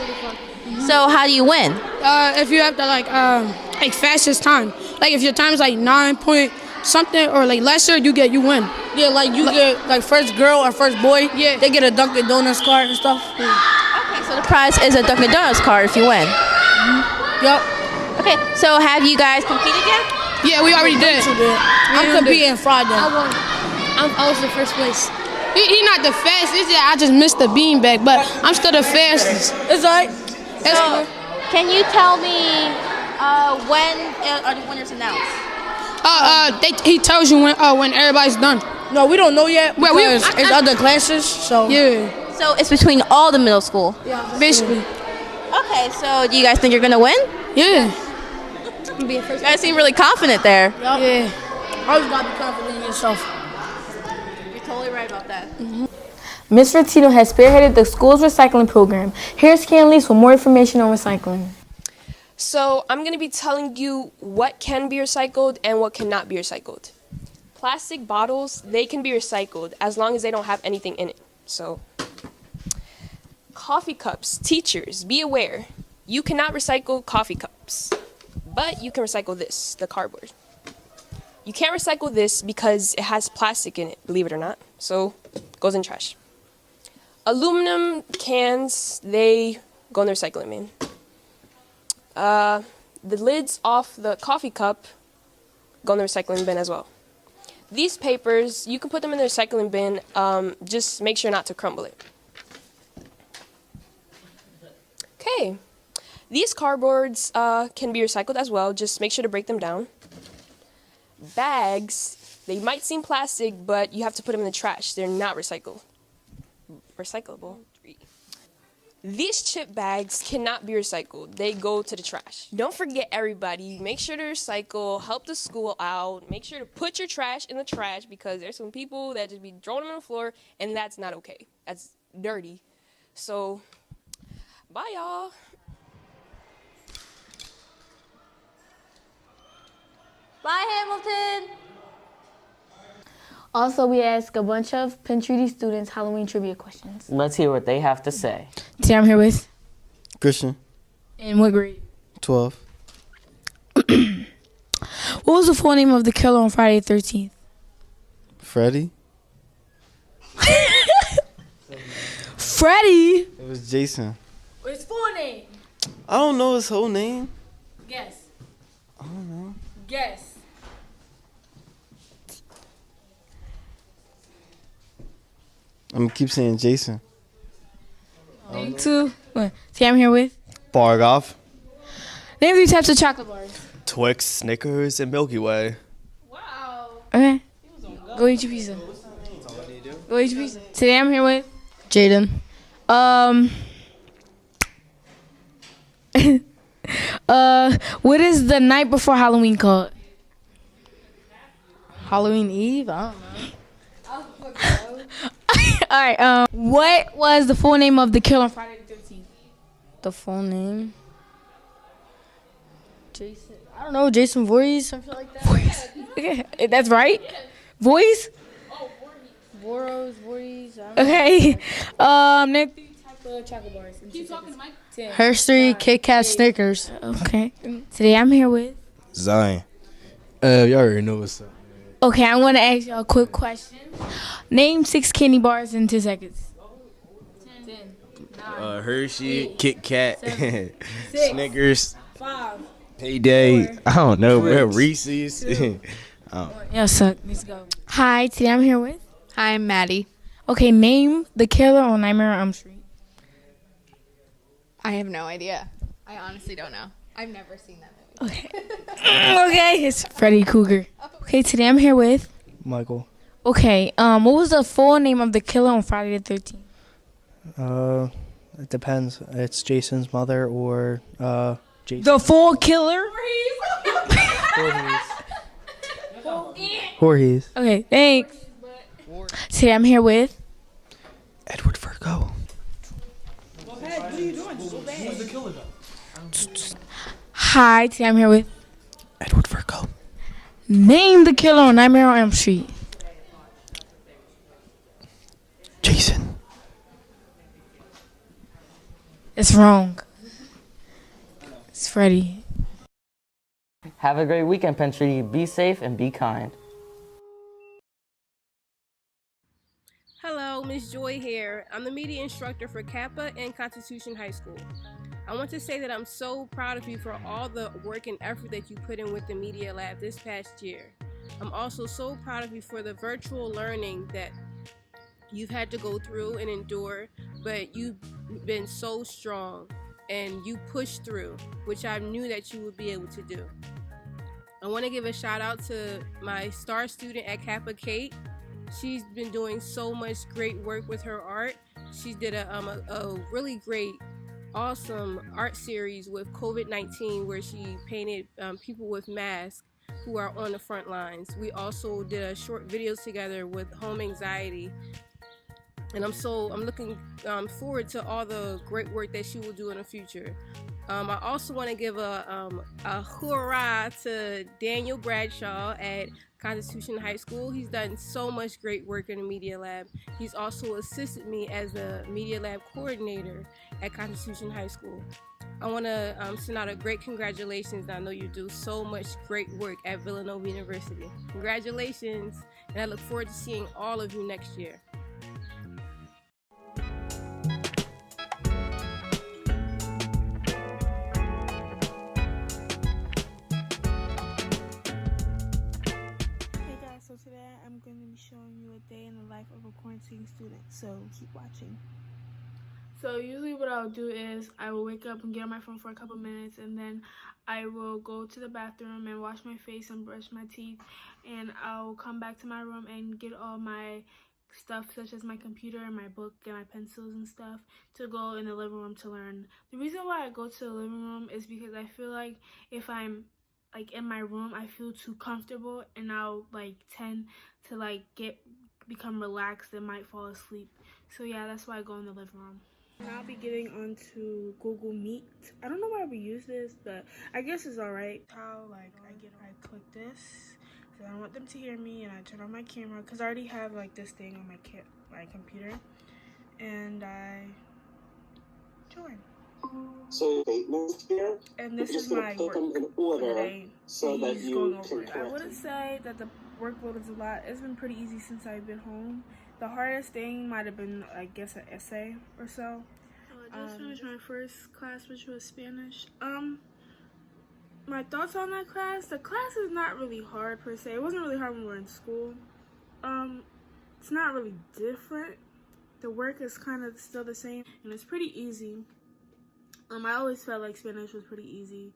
So how do you win? If you have the fastest time, like if your time is like 9 point something or like lesser, you win. Yeah, like you get like first girl or first boy. Yeah, they get a Dunkin' Donuts card and stuff. Okay, so the prize is a Dunkin' Donuts card if you win. Yep. Okay, so have you guys competed yet? Yeah, we already did. I'm competing Friday. I won. I was the first place. He not the fastest. I just missed the beanbag, but I'm still the fastest. It's alright. So, can you tell me when are the winners announced? He tells you when everybody's done. No, we don't know yet because it's other classes. So yeah. So it's between all the middle school. Yeah, basically. Okay, so do you guys think you're gonna win? Yeah. You guys seem really confident there. Yep. Yeah. Always gotta be confident in yourself. You're totally right about that. Ms. Rotino has spearheaded the school's recycling program. Here's Canlise for more information on recycling. So I'm going to be telling you what can be recycled and what cannot be recycled. Plastic bottles, they can be recycled as long as they don't have anything in it. So coffee cups, teachers, be aware. You cannot recycle coffee cups, but you can recycle this, the cardboard. You can't recycle this because it has plastic in it, believe it or not. So it goes in trash. Aluminum cans, they go in the recycling bin. The lids off the coffee cup go in the recycling bin as well. These papers, you can put them in the recycling bin, just make sure not to crumble it. Okay, these cardboards can be recycled as well, just make sure to break them down. Bags, They might seem plastic, but you have to put them in the trash. They're not recyclable. These chip bags cannot be recycled. They go to the trash. Don't forget, everybody, make sure to recycle, help the school out, make sure to put your trash in the trash because there's some people that just be throwing them on the floor, and that's not okay. That's dirty. So, bye, y'all. Bye, Hamilton. Also, we ask a bunch of Penn Treaty students Halloween trivia questions. Let's hear what they have to say. Today I'm here with Christian, in what grade? 12. What was the full name of the killer on Friday the 13th? Freddie. Freddie? It was Jason. What's his full name? I don't know his whole name. Guess. I don't know. Guess. I'm gonna keep saying Jason. Name two. See, I'm here with. Bargoff, Name 3 types of chocolate bars. Twix, Snickers, and Milky Way. Okay. Go eat your pizza. Go eat your pizza. Today I'm here with Jaden. What is the night before Halloween called? Halloween Eve? I don't know. All right. What was the full name of the killer on Friday the 13th? The full name? Jason. I don't know. Jason Voorhees, something like that. Okay, that's right. Voice. Voorhees. Okay. Name 3 types of chocolate bars. Keep talking, Mike. Hershey, Kit Kat, Snickers. Okay. Today I'm here with. Zion. You already know what's up. Okay, I want to ask y'all a quick question. Name 6 candy bars in 2 seconds. 10, 9, Hershey, 8, Kit Kat, 7, Snickers, 5. Payday. 4, I don't know, bro. 3, Reese's. 2, Y'all suck. Let's go. Hi, today I'm here with. Hi, I'm Maddie. Okay, name the killer on Nightmare on Elm Street. I have no idea. I honestly don't know. I've never seen that movie. Okay. Okay, it's Freddy Krueger. Okay, today I'm here with. Michael. Okay, what was the full name of the killer on Friday the 13th? It depends. It's Jason's mother or Jason. The full killer? Voorhees. Okay, thanks. Today I'm here with. Edward Virgo. What are you doing? Who's the killer though? Hi, today I'm here with. Edward Virgo. Name the killer on Nightmare on Elm Street. Jason. It's wrong. It's Freddy. Have a great weekend, Penn Treaty. Be safe and be kind. Hello, Miss Joy here. I'm the media instructor for Kappa and Constitution High School. I want to say that I'm so proud of you for all the work and effort that you put in with the Media Lab this past year. I'm also so proud of you for the virtual learning that you've had to go through and endure, but you've been so strong and you pushed through, which I knew that you would be able to do. I want to give a shout out to my star student at Kappa, Kate. She's been doing so much great work with her art. She did a really great, awesome art series with COVID-19 where she painted people with masks who are on the front lines. We also did a short video together with home anxiety. And I'm looking forward to all the great work that she will do in the future. I also want to give a hoorah to Daniel Bradshaw at Constitution High School. He's done so much great work in the Media Lab. He's also assisted me as the Media Lab coordinator at Constitution High School. I want to send out a great congratulations. I know you do so much great work at Villanova University. Congratulations, and I look forward to seeing all of you next year. So today I'm going to be showing you a day in the life of a quarantine student, so keep watching. So usually what I'll do is I will wake up and get on my phone for a couple minutes, and then I will go to the bathroom and wash my face and brush my teeth, and I'll come back to my room and get all my stuff such as my computer and my book and my pencils and stuff to go in the living room to learn. The reason why I go to the living room is because I feel like if I'm like in my room, I feel too comfortable and I'll like tend to like become relaxed and might fall asleep. So yeah, that's why I go in the living room. Now I'll be getting onto Google Meet. I don't know why we use this, but I guess it's alright. How like I click this, so I don't want them to hear me, and I turn on my camera because I already have like this thing on my computer, and I join. So statements here. And this is my work in order for the day. so that He's you going over can it. I correct wouldn't say that the workload is a lot. It's been pretty easy since I've been home. The hardest thing might have been, I guess, an essay or so. I just finished my first class, which was Spanish. My thoughts on that class. The class is not really hard per se. It wasn't really hard when we were in school. It's not really different. The work is kind of still the same, and it's pretty easy. I always felt like Spanish was pretty easy.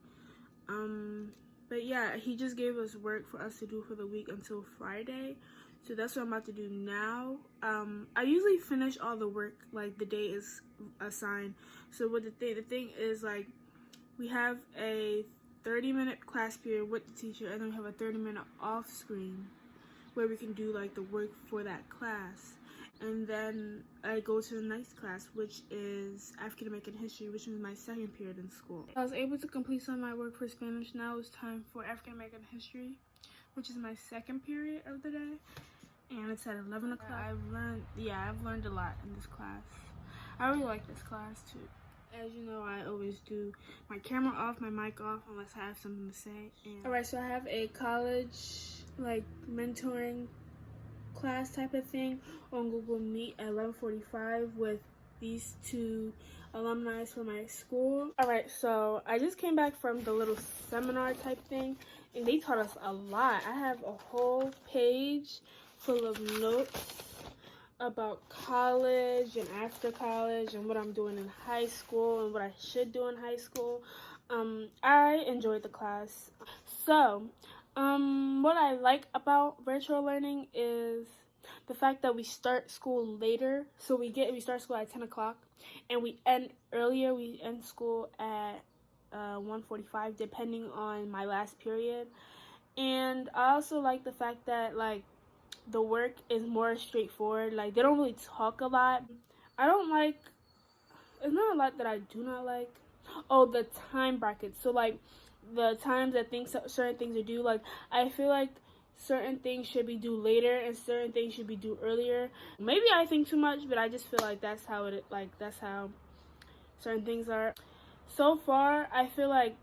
But yeah, he just gave us work for us to do for the week until Friday. So that's what I'm about to do now. I usually finish all the work like the day is assigned. So what the thing is, like, we have a 30-minute class period with the teacher, and then we have a 30-minute off screen where we can do like the work for that class. And then I go to the next class, which is African American History, which is my second period in school. I was able to complete some of my work for Spanish. Now it's time for African American History, which is my second period of the day. And it's at 11 o'clock. I've learned a lot in this class. I really like this class too. As you know, I always do my camera off, my mic off, unless I have something to say. Alright, so I have a college like mentoring class type of thing on Google Meet at 11:45 with these two alumni from my school. Alright, so I just came back from the little seminar type thing, and they taught us a lot. I have a whole page full of notes about college and after college and what I'm doing in high school and what I should do in high school. I enjoyed the class. So what I like about virtual learning is the fact that we start school later. So we start school at 10 o'clock and we end earlier. We end school at 1:45 depending on my last period. And I also like the fact that like the work is more straightforward. Like they don't really talk a lot. It's not a lot that I do not like. Oh, the time brackets. So like the times that certain things are due. Like I feel like certain things should be due later and certain things should be due earlier. Maybe I think too much, but I just feel like that's how certain things are. So far, I feel like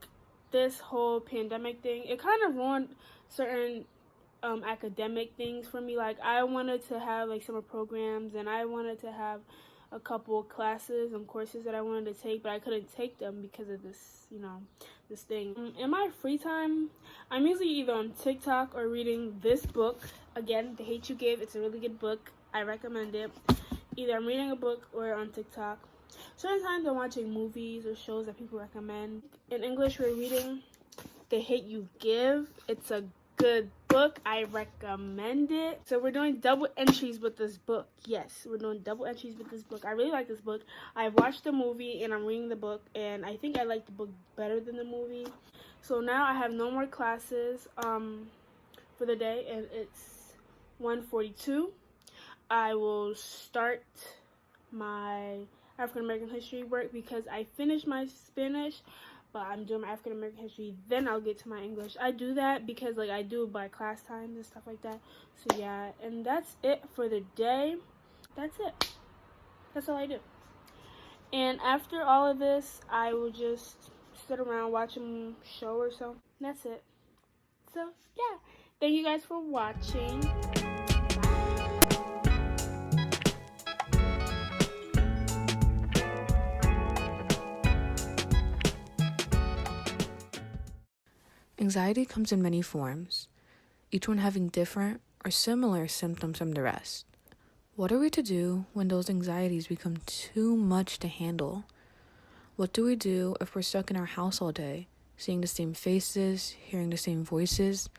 this whole pandemic thing, it kind of ruined certain academic things for me. Like I wanted to have like summer programs, and I wanted to have a couple classes and courses that I wanted to take, but I couldn't take them because of this, this thing. In my free time, I'm usually either on TikTok or reading this book. Again, The Hate You Give. It's a really good book. I recommend it. Either I'm reading a book or on TikTok. Certain times I'm watching movies or shows that people recommend. In English, we're reading The Hate You Give. It's a good book. I recommend it. So we're doing double entries with this book. Yes, we're doing double entries with this book. I really like this book. I've watched the movie and I'm reading the book, and I think I like the book better than the movie. So now I have no more classes for the day, and it's 1:42. I will start my African American history work because I finished my Spanish, but I'm doing my African American history, then I'll get to my English. I do that because like I do it by class times and stuff like that. So yeah, and that's it for the day. That's it. That's all I do. And after all of this, I will just sit around watching a show or so. That's it. So yeah, thank you guys for watching. Anxiety comes in many forms, each one having different or similar symptoms from the rest. What are we to do when those anxieties become too much to handle? What do we do if we're stuck in our house all day, seeing the same faces, hearing the same voices,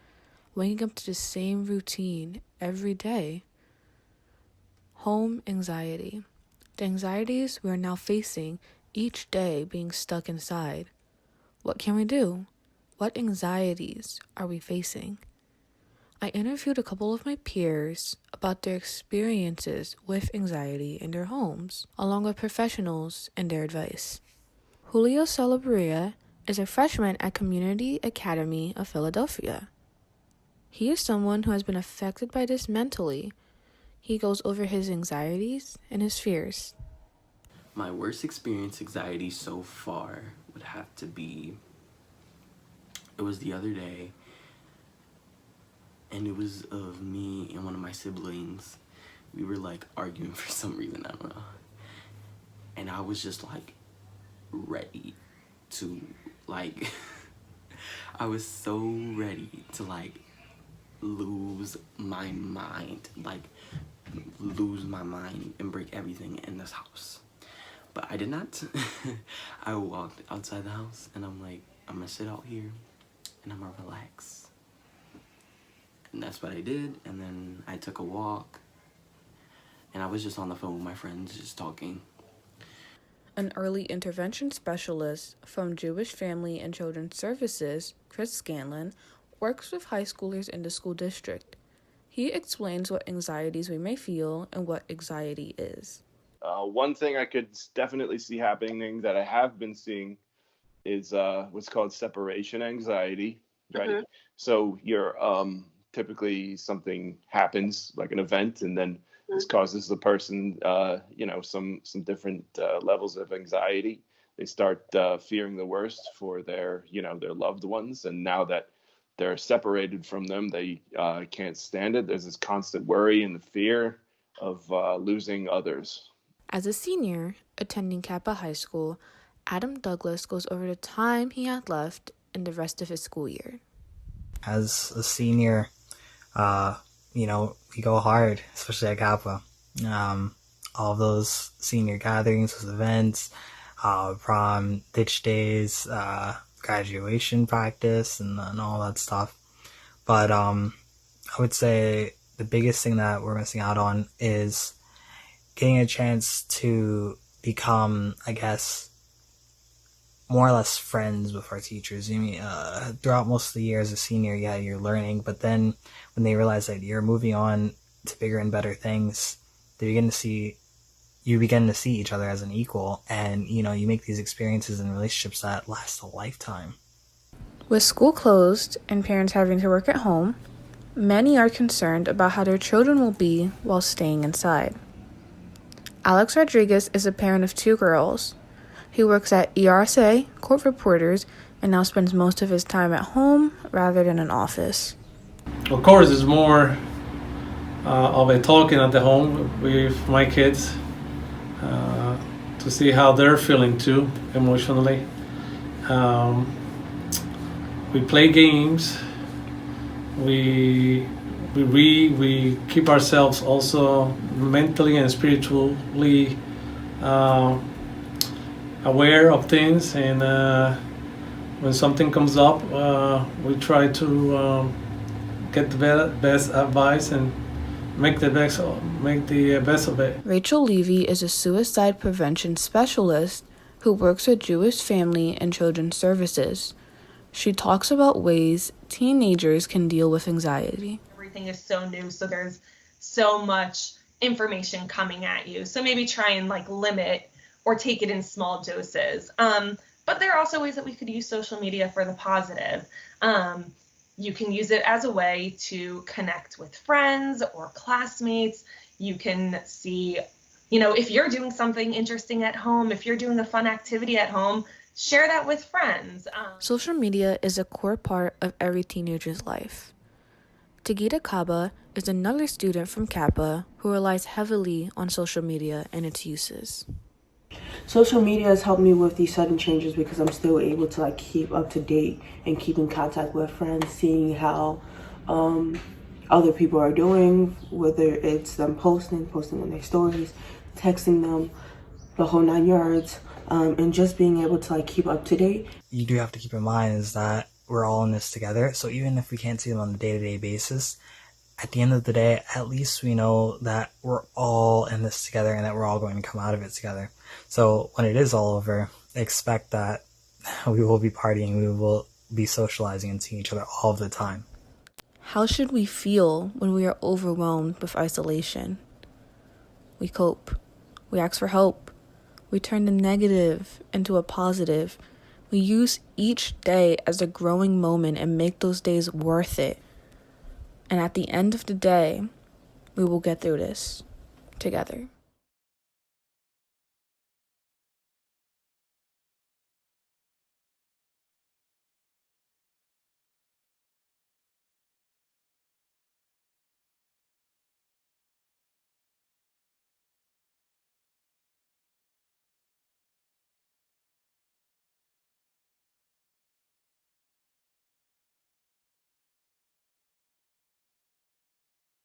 waking up to the same routine every day? Home anxiety. The anxieties we are now facing each day being stuck inside. What can we do? What anxieties are we facing? I interviewed a couple of my peers about their experiences with anxiety in their homes, along with professionals and their advice. Julio Salabarria is a freshman at Community Academy of Philadelphia. He is someone who has been affected by this mentally. He goes over his anxieties and his fears. My worst experience anxiety so far would have to be, it was the other day, and it was of me and one of my siblings. We were like arguing for some reason, I don't know. And I was just like ready to like, I was so ready to like lose my mind, and break everything in this house. But I did not. I walked outside the house and I'm like, I'm gonna sit out here and I'm gonna relax. And that's what I did, and then I took a walk, and I was just on the phone with my friends, just talking. An early intervention specialist from Jewish Family and Children's Services, Chris Scanlon, works with high schoolers in the school district. He explains what anxieties we may feel and what anxiety is. One thing I could definitely see happening that I have been seeing is what's called separation anxiety, right? Mm-hmm. So you're typically something happens, like an event, and then this causes the person, some different levels of anxiety. They start fearing the worst for their loved ones, and now that they're separated from them, they can't stand it. There's this constant worry and the fear of losing others. As a senior attending Kappa High School, Adam Douglas goes over the time he had left in the rest of his school year. As a senior, we go hard, especially at Kappa. All of those senior gatherings, those events, prom, ditch days, graduation practice, and all that stuff. But I would say the biggest thing that we're missing out on is getting a chance to become, I guess, more or less friends with our teachers. I mean, throughout most of the year as a senior, yeah, you're learning, but then when they realize that you're moving on to bigger and better things, you begin to see each other as an equal, and you make these experiences and relationships that last a lifetime. With school closed and parents having to work at home, many are concerned about how their children will be while staying inside. Alex Rodriguez is a parent of 2 girls. He works at ERSA, Court Reporters, and now spends most of his time at home rather than an office. Of course, it's more of a talking at the home with my kids to see how they're feeling too, emotionally. We play games, we read, we keep ourselves also mentally and spiritually aware of things, and when something comes up, we try to get the best advice and make the best of it. Rachel Levy is a suicide prevention specialist who works with Jewish Family and Children's Services. She talks about ways teenagers can deal with anxiety. Everything is so new, so there's so much information coming at you. So maybe try and limit or take it in small doses. But there are also ways that we could use social media for the positive. You can use it as a way to connect with friends or classmates. You can see, if you're doing something interesting at home, if you're doing a fun activity at home, share that with friends. Social media is a core part of every teenager's life. Tagita Kaba is another student from Kappa who relies heavily on social media and its uses. Social media has helped me with these sudden changes because I'm still able to keep up to date and keep in contact with friends, seeing how other people are doing, whether it's them posting on their stories, texting them, the whole 9 yards, and just being able to like keep up to date. You do have to keep in mind is that we're all in this together. So even if we can't see them on a day-to-day basis, at the end of the day, at least we know that we're all in this together and that we're all going to come out of it together. So when it is all over, expect that we will be partying, we will be socializing and seeing each other all of the time. How should we feel when we are overwhelmed with isolation? We cope. We ask for help. We turn the negative into a positive. We use each day as a growing moment and make those days worth it. And at the end of the day, we will get through this together.